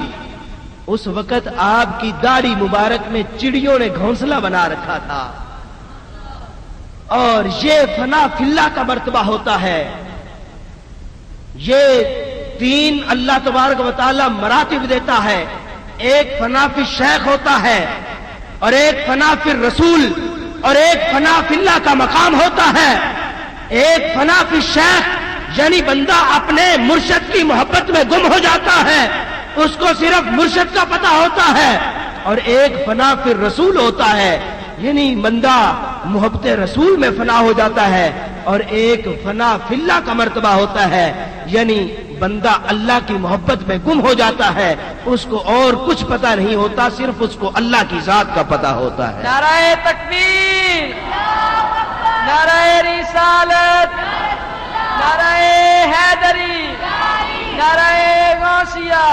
S2: اس وقت آپ کی داڑھی مبارک میں چڑیوں نے گھونسلہ بنا رکھا تھا، اور یہ فنا فی اللہ کا مرتبہ ہوتا ہے۔ یہ 3 اللہ تبارک و تعالی مراتب دیتا ہے، ایک فنا فی الشیخ ہوتا ہے، اور ایک فنا فی الرسول، اور ایک فنا فی اللہ کا مقام ہوتا ہے۔ ایک فنا فی الشیخ یعنی بندہ اپنے مرشد کی محبت میں گم ہو جاتا ہے، اس کو صرف مرشد کا پتہ ہوتا ہے، اور ایک فنا فی الرسول ہوتا ہے، یعنی بندہ محبت رسول میں فنا ہو جاتا ہے، اور ایک فنا فی اللہ کا مرتبہ ہوتا ہے، یعنی بندہ اللہ کی محبت میں گم ہو جاتا ہے، اس کو اور کچھ پتہ نہیں ہوتا، صرف اس کو اللہ کی ذات کا پتہ ہوتا ہے۔
S4: نعرہ تکبیر، نعرہ رسالت، نعرہ حیدری، نعرہ غوثیہ،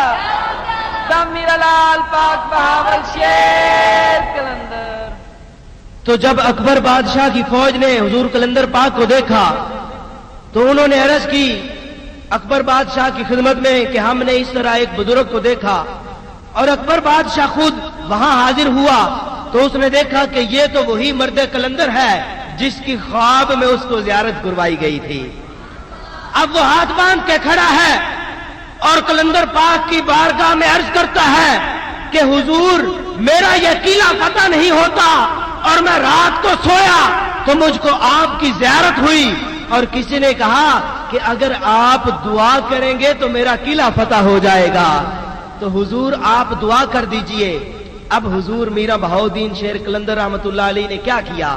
S4: دم میرا لال پاک بہاول شیر کلندر۔
S2: تو جب اکبر بادشاہ کی فوج نے حضور کلندر پاک کو دیکھا تو انہوں نے عرض کی اکبر بادشاہ کی خدمت میں کہ ہم نے اس طرح ایک بزرگ کو دیکھا، اور اکبر بادشاہ خود وہاں حاضر ہوا تو اس نے دیکھا کہ یہ تو وہی مرد کلندر ہے جس کی خواب میں اس کو زیارت کروائی گئی تھی۔ اب وہ ہاتھ باندھ کے کھڑا ہے اور کلندر پاک کی بارگاہ میں عرض کرتا ہے کہ حضور، میرا یہ قلعہ فتح نہیں ہوتا، اور میں رات کو سویا تو مجھ کو آپ کی زیارت ہوئی، اور کسی نے کہا کہ اگر آپ دعا کریں گے تو میرا قلعہ فتح ہو جائے گا، تو حضور آپ دعا کر دیجئے۔ اب حضور میرا بہاؤدین شیر کلندر رحمت اللہ علیہ نے کیا کیا؟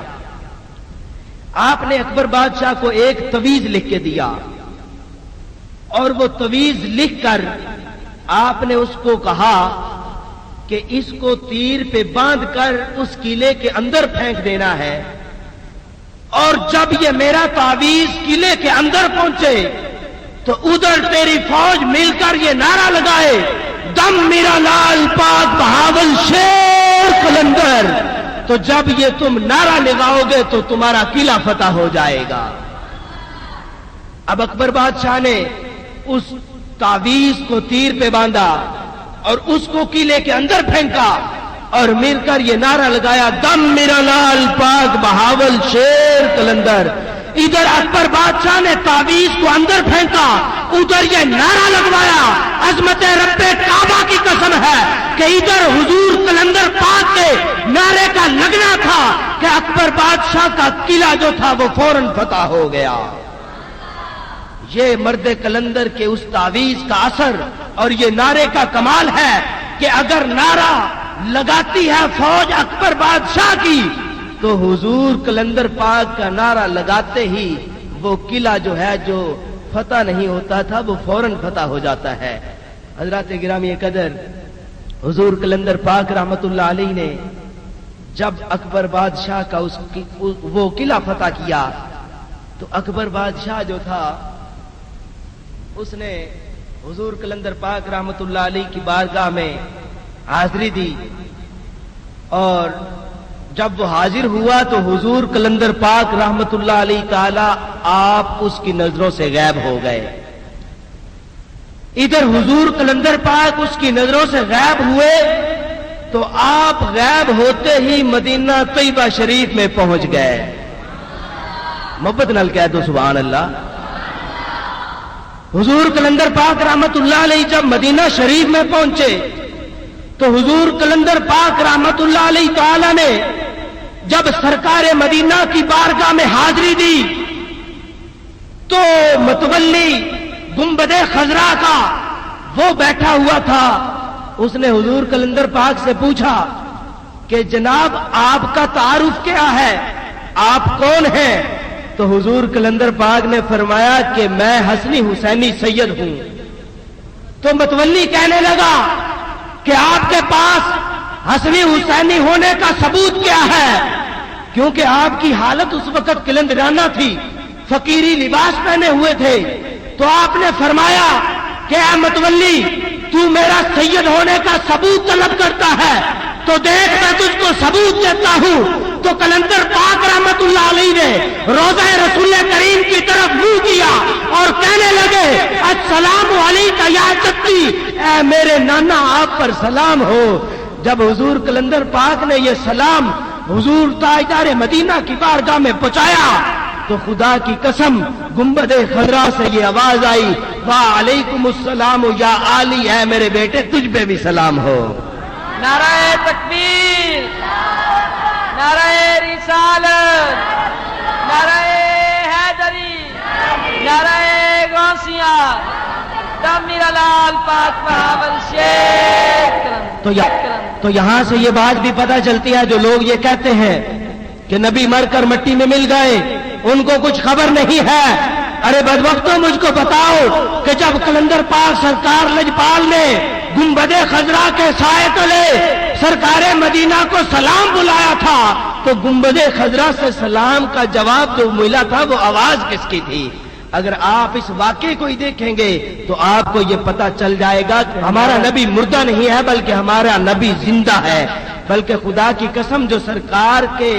S2: آپ نے اکبر بادشاہ کو ایک تویز لکھ کے دیا، اور وہ تویز لکھ کر آپ نے اس کو کہا کہ اس کو تیر پہ باندھ کر اس قلعے کے اندر پھینک دینا ہے، اور جب یہ میرا تعویذ قلعے کے اندر پہنچے تو ادھر تیری فوج مل کر یہ نعرہ لگائے، دم میرا لال پاک بہاول شیر قلندر، تو جب یہ تم نعرہ لگاؤ گے تو تمہارا قلعہ فتح ہو جائے گا۔ اب اکبر بادشاہ نے اس تعویذ کو تیر پہ باندھا اور اس کو قلعے کے اندر پھینکا اور مل کر یہ نعرہ لگایا، دم میرا لال پاک بہاول شیر قلندر۔ ادھر اکبر بادشاہ نے تعویذ کو اندر پھینکا، ادھر یہ نعرہ لگوایا، عظمت رب کعبہ کی قسم ہے کہ ادھر حضور قلندر پاک کے نعرے کا لگنا تھا کہ اکبر بادشاہ کا قلعہ جو تھا وہ فوراً فتح ہو گیا۔ یہ مرد قلندر کے اس تعویذ کا اثر اور یہ نعرے کا کمال ہے کہ اگر نعرہ لگاتی ہے فوج اکبر بادشاہ کی تو حضور قلندر پاک کا نعرہ لگاتے ہی وہ قلعہ جو ہے جو فتح نہیں ہوتا تھا وہ فوراً فتح ہو جاتا ہے۔ حضرات گرامی قدر، حضور قلندر پاک رحمت اللہ علیہ نے جب اکبر بادشاہ کا وہ قلعہ فتح کیا تو اکبر بادشاہ جو تھا اس نے حضور قلندر پاک رحمت اللہ علیہ کی بارگاہ میں حاضری دی، اور جب وہ حاضر ہوا تو حضور قلندر پاک رحمت اللہ علیہ تعالی آپ اس کی نظروں سے غائب ہو گئے۔ ادھر حضور قلندر پاک اس کی نظروں سے غائب ہوئے تو آپ غائب ہوتے ہی مدینہ طیبہ شریف میں پہنچ گئے۔ محبت نال کہہ دو سبحان اللہ۔ حضور قلندر پاک رحمت اللہ علیہ جب مدینہ شریف میں پہنچے تو حضور قلندر پاک رحمت اللہ علیہ تعالی نے جب سرکار مدینہ کی بارگاہ میں حاضری دی تو متولی گنبد خضرا کا وہ بیٹھا ہوا تھا۔ اس نے حضور قلندر پاک سے پوچھا کہ جناب آپ کا تعارف کیا ہے، آپ کون ہیں؟ تو حضور قلندر پاک نے فرمایا کہ میں حسنی حسینی سید ہوں۔ تو متولی کہنے لگا کہ آپ کے پاس حسنی حسینی ہونے کا ثبوت کیا ہے؟ کیونکہ آپ کی حالت اس وقت قلندرانہ تھی، فقیری لباس پہنے ہوئے تھے۔ تو آپ نے فرمایا کہ اے متولی، تو میرا سید ہونے کا ثبوت طلب کرتا ہے تو دیکھ میں تجھ کو ثبوت دیتا ہوں۔ تو قلندر پاک رحمت اللہ علیہ نے روضہ رسول کریم کی طرف منہ کیا اور کہنے لگے، السلام علیکہ یا جدی، اے میرے نانا آپ پر سلام ہو۔ جب حضور قلندر پاک نے یہ سلام حضور تاجدار مدینہ کی بارگاہ میں پہنچایا تو خدا کی قسم گنبد خضرا سے یہ آواز آئی، وعلیکم السلام یا علی، اے میرے بیٹے تجھ پہ بھی سلام ہو۔
S4: نعرہ تکبیر، نعرہ رسالت، نعرہ حیدری، نعرہ غوثیہ، دم میرا لال پاک بہاول شیر
S2: تو یہاں سے یہ بات بھی پتہ چلتی ہے، جو لوگ یہ کہتے ہیں کہ نبی مر کر مٹی میں مل گئے، ان کو کچھ خبر نہیں ہے۔ ارے بدبختوں، مجھ کو بتاؤ کہ جب قلندر پاک سرکار لجپال نے گنبد خضرا کے سائے تلے سرکار مدینہ کو سلام بلایا تھا تو گنبد خضرا سے سلام کا جواب جو ملا تھا وہ آواز کس کی تھی؟ اگر آپ اس واقعے کو ہی دیکھیں گے تو آپ کو یہ پتہ چل جائے گا کہ ہمارا نبی مردہ نہیں ہے بلکہ ہمارا نبی زندہ ہے۔ بلکہ خدا کی قسم جو سرکار کے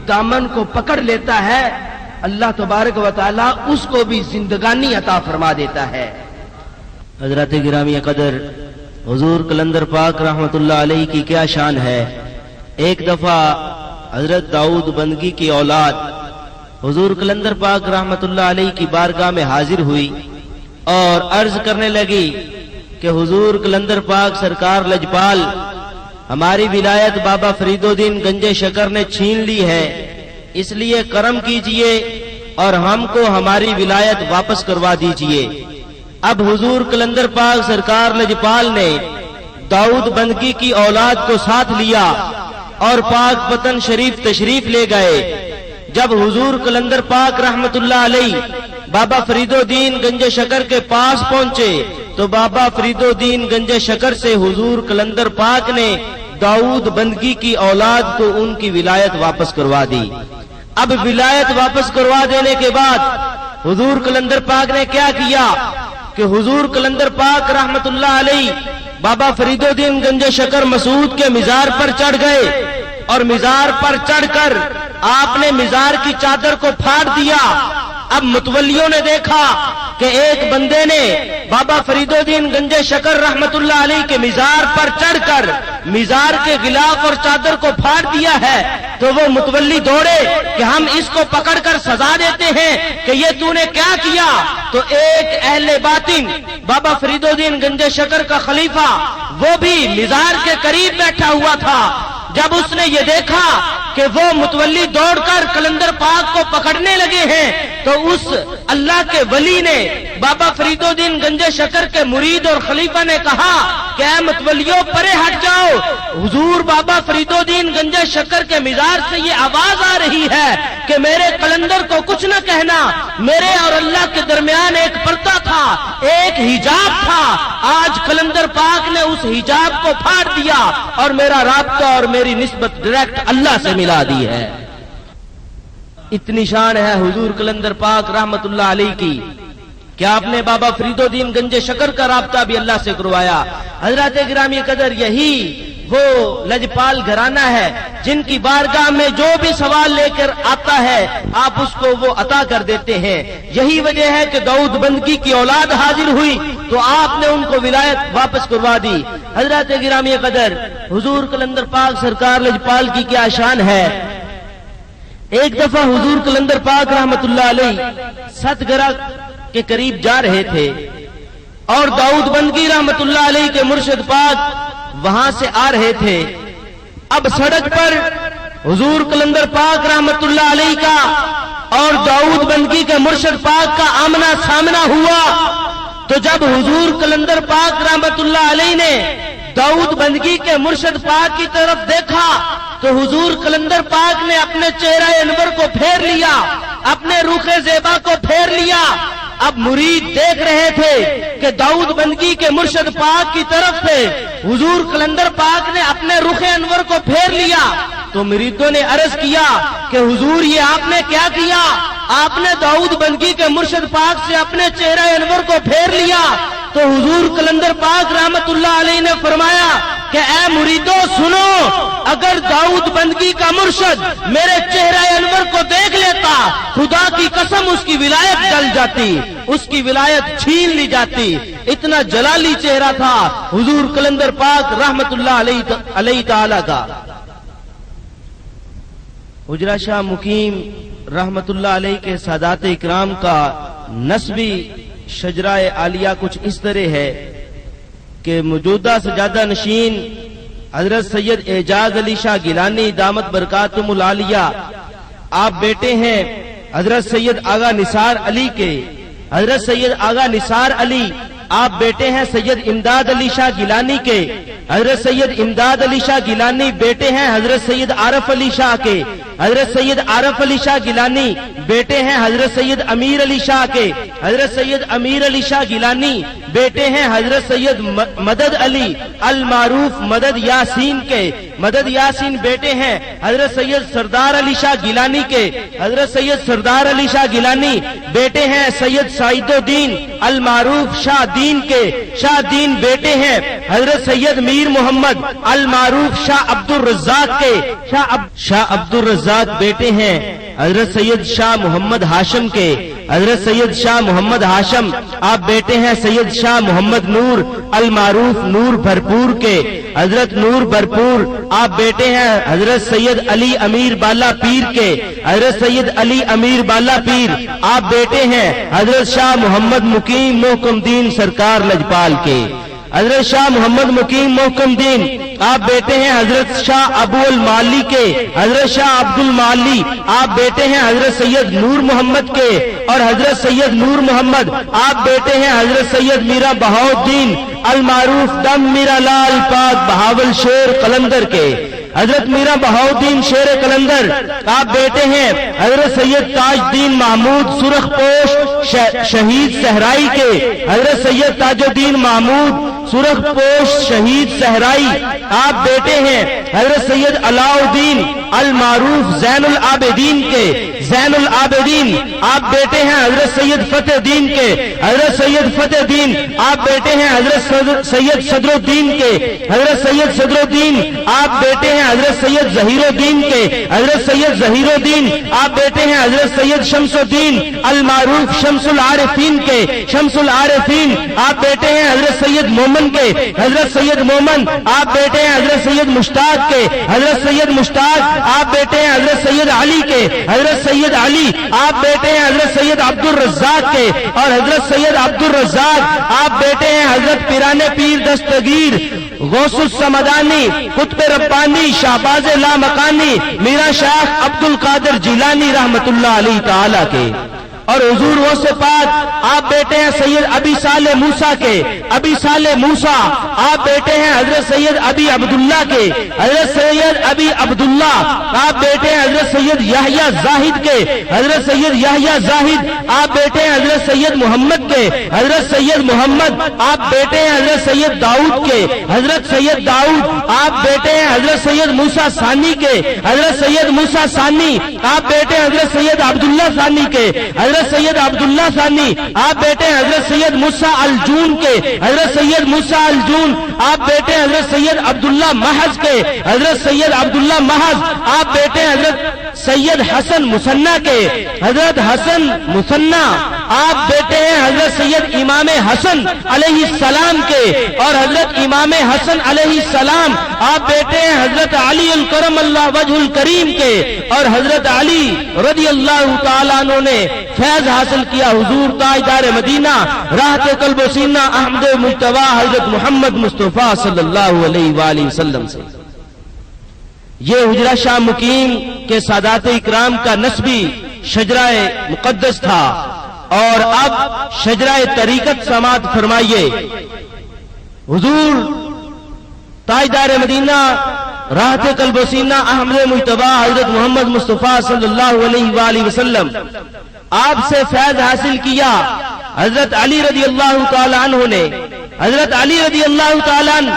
S2: دامن کو پکڑ لیتا ہے اللہ تبارک و تعالی اس کو بھی زندگانی عطا فرما دیتا ہے۔ حضرات گرامی قدر، حضور قلندر پاک رحمت اللہ علیہ کی کیا شان ہے۔ ایک دفعہ حضرت داؤد بندگی کی اولاد حضور قلندر پاک رحمت اللہ علیہ کی بارگاہ میں حاضر ہوئی اور عرض کرنے لگی کہ حضور قلندر پاک سرکار لجپال، ہماری ولایت بابا فرید الدین گنج شکر نے چھین لی ہے، اس لیے کرم کیجئے اور ہم کو ہماری ولایت واپس کروا دیجئے۔ اب حضور قلندر پاک سرکار لجپال نے داؤد بندگی کی اولاد کو ساتھ لیا اور پاک وطن شریف تشریف لے گئے۔ جب حضور قلندر پاک رحمت اللہ علیہ بابا فرید الدین گنج شکر کے پاس پہنچے تو بابا فرید الدین گنج شکر سے حضور کلندر پاک نے داؤد بندگی کی اولاد کو ان کی ولایت واپس کروا دی۔ اب ولایت واپس کروا دینے کے بعد حضور کلندر پاک نے کیا کیا کہ حضور کلندر پاک رحمت اللہ علیہ بابا فرید الدین گنج شکر مسعود کے مزار پر چڑھ گئے، اور مزار پر چڑھ کر آپ نے مزار کی چادر کو پھاڑ دیا۔ اب متولیوں نے دیکھا کہ ایک بندے نے بابا فرید الدین گنج شکر رحمت اللہ علیہ کے مزار پر چڑھ کر مزار کے غلاف اور چادر کو پھاڑ دیا ہے، تو وہ متولی دوڑے کہ ہم اس کو پکڑ کر سزا دیتے ہیں کہ یہ تو نے کیا کیا۔ تو ایک اہل باطن بابا فرید الدین گنج شکر کا خلیفہ وہ بھی مزار کے قریب بیٹھا ہوا تھا، جب اس نے یہ دیکھا کہ وہ متولی دوڑ کر کلندر پاک کو پکڑنے لگے ہیں، تو اس اللہ کے ولی نے بابا فرید الدین گنج شکر کے مرید اور خلیفہ نے کہا کہ اے متولیوں پرے ہٹ جاؤ، حضور بابا فرید الدین گنج شکر کے مزار سے یہ آواز آ رہی ہے کہ میرے کلندر کو کچھ نہ کہنا، میرے اور اللہ کے درمیان ایک پردہ تھا، ایک حجاب تھا، آج کلندر پاک نے اس حجاب کو پھاڑ دیا اور میرا رابطہ اور میری نسبت ڈائریکٹ اللہ سے ملا دی ہے۔ اتنی شان ہے حضور کلندر پاک رحمت اللہ علیہ کی کہ آپ نے بابا فرید الدین گنج شکر کا رابطہ بھی اللہ سے کروایا۔ حضرات گرامی قدر، یہی وہ لجپال گھرانہ ہے جن کی بارگاہ میں جو بھی سوال لے کر آتا ہے آپ اس کو وہ عطا کر دیتے ہیں۔ یہی وجہ ہے کہ داؤد بندگی کی اولاد حاضر ہوئی تو آپ نے ان کو ولایت واپس کروا دی۔ حضرات گرامی قدر، حضور کلندر پاک سرکار لجپال کی کیا شان ہے۔ ایک دفعہ حضور کلندر پاک رحمت اللہ علیہ ستگرہ کے قریب جا رہے تھے، اور داؤد بندگی رحمت اللہ علیہ کے مرشد پاک وہاں سے آ رہے تھے۔ اب سڑک پر حضور کلندر پاک رحمت اللہ علیہ کا اور داؤد بندگی کے مرشد پاک کا آمنا سامنا ہوا، تو جب حضور کلندر پاک رحمت اللہ علیہ نے داؤد بندگی کے مرشد پاک کی طرف دیکھا تو حضور کلندر پاک نے اپنے چہرہ انور کو پھیر لیا، اپنے رخ زیبا کو پھیر لیا۔ اب مرید دیکھ رہے تھے کہ داؤد بندگی کے مرشد پاک کی طرف سے حضور کلندر پاک نے اپنے رخ انور کو پھیر لیا، تو مریدوں نے عرض کیا کہ حضور یہ آپ نے کیا کیا؟ آپ نے داؤد بندگی کے مرشد پاک سے اپنے چہرہ انور کو پھیر لیا۔ تو حضور کلندر پاک رحمت اللہ علیہ نے فرمایا کہ اے مریدوں سنو، اگر داؤد بندگی کا مرشد میرے چہرہ انور کو دیکھ لیتا، خدا کی قسم اس کی ولایت جل جاتی، اس کی ولایت چھین لی جاتی، اتنا جلالی چہرہ تھا حضور کلندر پاک رحمت اللہ علیہ تعالی کا۔ حجرہ شاہ مقیم رحمت اللہ علیہ کے سادات اکرام کا نسبی شجرہ عالیہ کچھ اس طرح ہے کہ موجودہ سجادہ نشین حضرت سید اعجاز علی شاہ گیلانی دامت برکاتہم العالیہ آپ بیٹے ہیں حضرت سید آغا نثار علی کے۔ حضرت سید آغا نثار علی آپ بیٹے ہیں سید امداد علی شاہ گیلانی کے۔ حضرت سید امداد علی شاہ گیلانی بیٹے ہیں حضرت سید عارف علی شاہ کے۔ حضرت سید عارف علی شاہ گیلانی بیٹے ہیں حضرت سید امیر علی شاہ کے۔ حضرت سید امیر علی شاہ گیلانی بیٹے ہیں حضرت سید مدد علی المعروف مدد یاسین کے۔ مدد یاسین بیٹے ہیں حضرت سید سردار علی شاہ گیلانی کے۔ حضرت سید سردار علی شاہ گیلانی بیٹے ہیں سید سعید الدین المعروف شاہ دین کے۔ شاہ دین بیٹے ہیں حضرت سید میر محمد المعروف شاہ عبد الرزاق کے۔ شاہ عبد الرزاق بیٹے ہیں حضرت سید شاہ محمد ہاشم کے۔ حضرت سید شاہ محمد ہاشم آپ بیٹے ہیں سید شاہ محمد نور المعروف نور بھرپور کے۔ حضرت نور بھرپور آپ بیٹے ہیں حضرت سید علی امیر بالا پیر کے۔ حضرت سید علی امیر بالا پیر آپ بیٹے ہیں حضرت شاہ محمد مقیم محکم دین سرکار لجپال کے۔ حضرت شاہ محمد مقیم محکم دین آپ بیٹے ہیں حضرت شاہ ابو المالی کے۔ حضرت شاہ عبد المالی آپ بیٹے ہیں حضرت سید نور محمد کے، اور حضرت سید نور محمد آپ بیٹے ہیں حضرت سید میرا بہاؤالدین المعروف دم میرا لال پاک بہاول شیر قلندر کے۔ حضرت میرا بہاؤدین شیر قلندر آپ بیٹے ہیں حضرت سید تاج الدین محمود سرخ پوش شہید صحرائی کے، حضرت سید تاج الدین محمود سرخ پوش شہید صحرائی آپ بیٹے ہیں حضرت سید علاء الدین المعروف زین العابدین کے، زین العابدین آپ بیٹے ہیں حضرت سید فتح دین کے، حضرت سید فتح دین آپ بیٹے ہیں حضرت سید صدر الدین کے، حضرت سید صدر الدین آپ بیٹے ہیں حضرت سید ظہیر الدین کے، حضرت سید ظہیر الدین آپ بیٹے ہیں حضرت سید شمس الدین المعروف شمس العارفین کے، شمس العارفین آپ بیٹے ہیں حضرت سید مومن کے، حضرت سید مومن آپ بیٹے ہیں حضرت سید مشتاق کے، حضرت سید مشتاق آپ بیٹے ہیں حضرت سید علی کے، حضرت سید علی آپ بیٹے ہیں حضرت سید عبد الرزاق کے، اور حضرت سید عبد الرزاق آپ بیٹے ہیں حضرت پیران پیر دستگیر غوث السمدانی قطب ربانی شہباز لامکانی میرا شیخ عبد القادر جیلانی رحمت اللہ علیہ تعالی کے، اور حضور غوث پاک آپ بیٹے ہیں سید ابی صالح موسیٰ کے، ابی صالح موسیٰ آپ بیٹے ہیں حضرت سید ابی عبداللہ کے، حضرت سید ابی عبداللہ آپ بیٹے ہیں حضرت سید یحییٰ زاہد کے، حضرت سید یحییٰ زاہد آپ بیٹے ہیں حضرت سید محمد کے، حضرت سید محمد آپ بیٹے ہیں حضرت سید داؤد کے، حضرت سید داؤد آپ بیٹے ہیں حضرت سید موسیٰ ثانی کے، حضرت سید موسیٰ ثانی آپ بیٹے ہیں حضرت سید عبداللہ ثانی کے، حضرت سید عبداللہ ثانی آپ بیٹے ہیں حضرت سید موسیٰ الجون کے، حضرت سید موسیٰ الجون آپ بیٹے ہیں حضرت سید عبداللہ محض کے، حضرت سید عبداللہ محض آپ بیٹے ہیں حضرت سید حسن مثنیٰ کے، حضرت حسن مثنیٰ آپ بیٹے ہیں حضرت سید امام حسن علیہ السلام کے، اور حضرت امام حسن علیہ السلام آپ بیٹے ہیں حضرت علی الکرم اللہ وجہ الکریم کے، اور حضرت علی رضی اللہ تعالیٰ عنہ نے فیض حاصل کیا حضور تاجدار مدینہ راحت قلب و سینہ احمد مجتبی حضرت محمد مصطفیٰ صلی اللہ علیہ وآلہ وسلم سے۔ یہ حجرہ شاہ مقیم کے سادات اکرام کا نسبی شجرہ مقدس تھا، اور اب شجرہ طریقت سماعت فرمائیے۔ حضور تاجدار مدینہ راحت قلب و سینہ احمد مجتبی حضرت محمد مصطفیٰ صلی اللہ علیہ وآلہ وسلم آپ سے فیض حاصل کیا حضرت علی رضی اللہ تعالی عنہ نے، حضرت علی رضی اللہ تعالی عنہ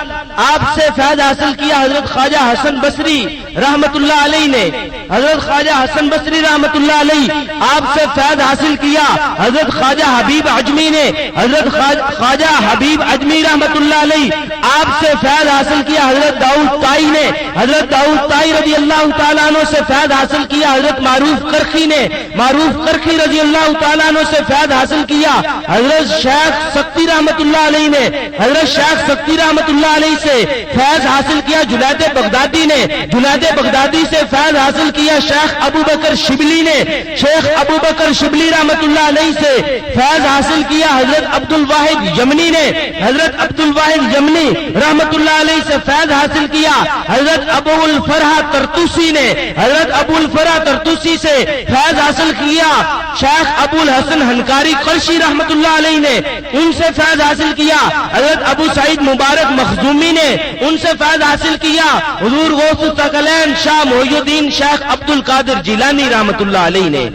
S2: آپ سے فیض حاصل کیا حضرت خواجہ حسن بصری رحمت اللہ علیہ نے، حضرت خواجہ حسن بصری رحمت اللہ علیہ آپ سے فیض حاصل کیا حضرت خواجہ حبیب عجمی نے، حضرت خواجہ حبیب عجمی رحمت اللہ علیہ آپ سے فیض حاصل کیا حضرت داؤد طائی نے، حضرت داؤد طائی رضی اللہ تعالیٰ عنہ سے فیض حاصل کیا حضرت معروف کرخی نے، معروف کرخی رضی اللہ تعالیٰ عنہ سے فیض حاصل کیا حضرت شیخ سکتی رحمت اللہ علیہ نے، حضرت شیخ سکتی رحمت اللہ علیہ سے فیض حاصل کیا جنید بغدادی نے، جنید بغدادی سے فیض حاصل کیا شیخ ابو بکر شبلی نے، شیخ ابو بکر شبلی رحمت اللہ علیہ سے فیض حاصل کیا حضرت عبد الواحد یمنی نے، حضرت عبد الواحد یمنی رحمت اللہ علیہ سے فیض حاصل کیا حضرت ابو الفرح طرطوسی نے، حضرت ابو الفرح طرطوسی سے فیض حاصل کیا شیخ ابو الحسن ہنکاری قرشی رحمت اللہ علیہ نے، ان سے فیض حاصل کیا حضرت ابو سعید مبارک مخزومی نے، ان سے فیض حاصل کیا حضور غوث الثقلین شاہ محی الدین شیخ عبد القادر جیلانی رحمت اللہ علیہ نے،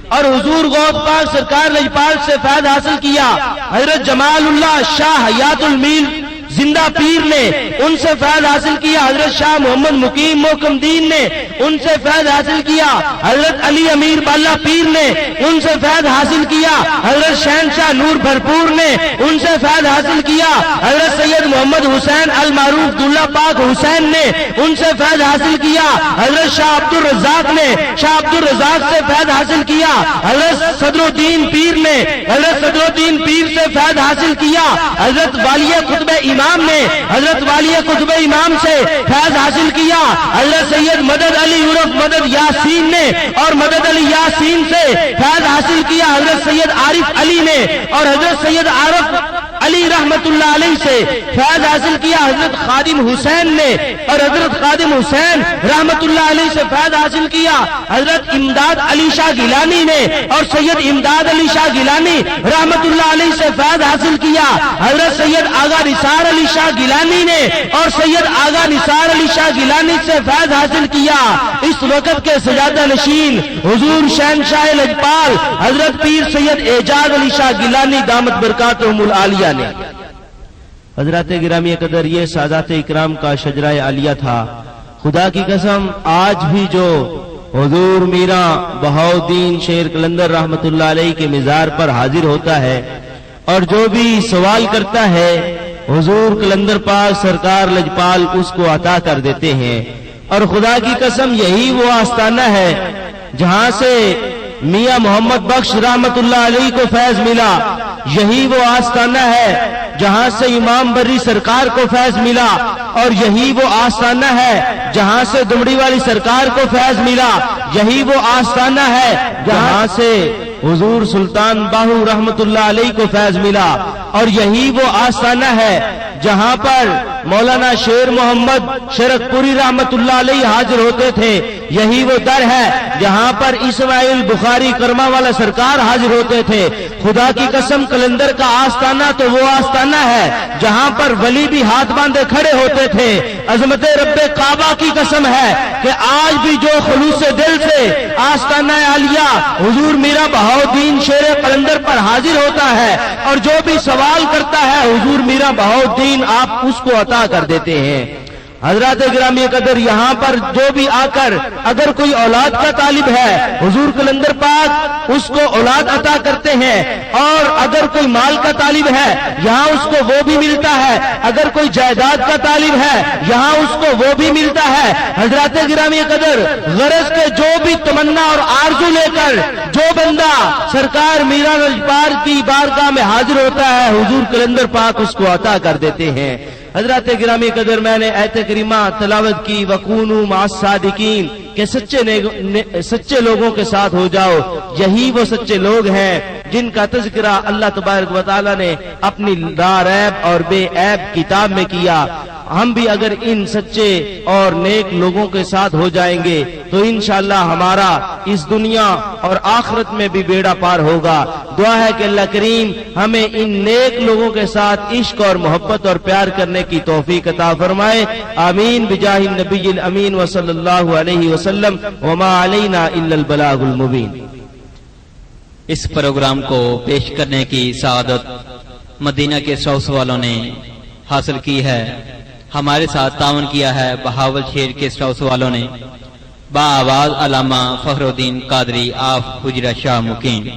S2: اور حضور غوث پاک سرکار لجپال سے فیض حاصل کیا حضرت جمال اللہ شاہ حیات المیل زندہ پیر نے، ان سے فیض حاصل کیا حضرت شاہ محمد مقیم محکم دین نے، ان سے فیض حاصل کیا حضرت علی امیر بالا پیر نے، ان سے فیض حاصل کیا حضرت شہنشاہ نور بھرپور نے، ان سے فیض حاصل کیا حضرت سید محمد حسین المعروف دلہ پاک حسین نے، ان سے فیض حاصل کیا حضرت شاہ عبد الرزاق نے، شاہ عبد الرزاق سے فیض حاصل کیا حضرت صدر الدین پیر نے، حضرت صدر الدین پیر سے فیض حاصل کیا حضرت والی قطب امام نے، حضرت والی قطب امام سے فیض حاصل کیا حضرت سید مدد علی عرف مدد یاسین نے، اور مدد علی یاسین سے فیض حاصل کیا حضرت سید عارف علی نے، اور حضرت سید عارف علی رحمت اللہ علیہ سے فیض حاصل کیا حضرت خادم حسین نے، اور حضرت خادم حسین رحمت اللہ علیہ سے فیض حاصل کیا حضرت امداد علی شاہ گیلانی نے، اور سید امداد علی شاہ گیلانی رحمت اللہ علیہ سے فیض حاصل کیا حضرت سید آغا نثار علی شاہ گیلانی نے، اور سید آغا نثار علی شاہ گیلانی سے فیض حاصل کیا اس وقت کے سجادہ نشین حضور شہنشاہ لجپال حضرت پیر سید اعجاز علی شاہ گیلانی دامت برکاتہم العالیہ نے۔ حضرات گرامی قدر، یہ سادات اکرام کا شجرہ عالیہ تھا۔ خدا کی قسم آج بھی جو حضور میرا بہاؤالدین شیر قلندر رحمت اللہ علیہ کے مزار پر حاضر ہوتا ہے اور جو بھی سوال کرتا ہے حضور قلندر پاک سرکار لجپال اس کو عطا کر دیتے ہیں، اور خدا کی قسم یہی وہ آستانہ ہے جہاں سے میاں محمد بخش رحمت اللہ علیہ کو فیض ملا، یہی وہ آستانہ ہے جہاں سے امام بری سرکار کو فیض ملا، اور یہی وہ آستانہ ہے جہاں سے دمڑی والی سرکار کو فیض ملا، یہی وہ آستانہ ہے جہاں سے حضور سلطان باہو رحمت اللہ علیہ کو فیض ملا، اور یہی وہ آستانہ ہے جہاں پر مولانا شیر محمد شرک پوری رحمت اللہ علیہ حاضر ہوتے تھے، یہی وہ در ہے جہاں پر اسماعیل بخاری کرما والا سرکار حاضر ہوتے تھے۔ خدا کی قسم قلندر کا آستانہ تو وہ آستانہ ہے جہاں پر ولی بھی ہاتھ باندھے کھڑے ہوتے تھے۔ عظمت رب کعبہ کی قسم ہے کہ آج بھی جو خلوص دل سے آستانہ عالیہ حضور میرا بہاؤالدین شیر قلندر پر حاضر ہوتا ہے اور جو بھی سوال کرتا ہے حضور میرا بہاؤالدین آپ اس کو عطا کر دیتے ہیں۔ حضرات گرامی قدر، یہاں پر جو بھی آ کر اگر کوئی اولاد کا طالب ہے حضور قلندر پاک اس کو اولاد عطا کرتے ہیں، اور اگر کوئی مال کا طالب ہے یہاں اس کو وہ بھی ملتا ہے، اگر کوئی جائیداد کا طالب ہے یہاں اس کو وہ بھی ملتا ہے۔ حضرات گرامی قدر، غرض کے جو بھی تمنا اور آرزو لے کر جو بندہ سرکار میرا لجپال کی بارگاہ میں حاضر ہوتا ہے حضور قلندر پاک اس کو عطا کر دیتے ہیں۔ حضرات گرامی قدر، میں نے آیت کریمہ تلاوت کی وَكُونُوا مَعَ الصَّادِقِينَ کہ سچے لوگوں کے ساتھ ہو جاؤ، یہی وہ سچے لوگ ہیں جن کا تذکرہ اللہ تبارک و تعالی نے اپنی لا ریب اور بے عیب کتاب میں کیا۔ ہم بھی اگر ان سچے اور نیک لوگوں کے ساتھ ہو جائیں گے تو انشاءاللہ ہمارا اس دنیا اور آخرت میں بھی بیڑا پار ہوگا۔ دعا ہے کہ اللہ کریم ہمیں ان نیک لوگوں کے ساتھ عشق اور محبت اور پیار کرنے کی توفیق عطا فرمائے، آمین بجاہ النبی الامین وصلی اللہ علیہ وسلم، وما علینا الا البلاغ المبین۔
S5: اس پروگرام کو پیش کرنے کی سعادت مدینہ کے 100 سوالوں نے حاصل کی ہے۔ ہمارے ساتھ تعاون کیا ہے بہاول شیر کے 100 سوالوں نے، با آواز علامہ فخر الدین قادری آف حجرہ شاہ مقیم۔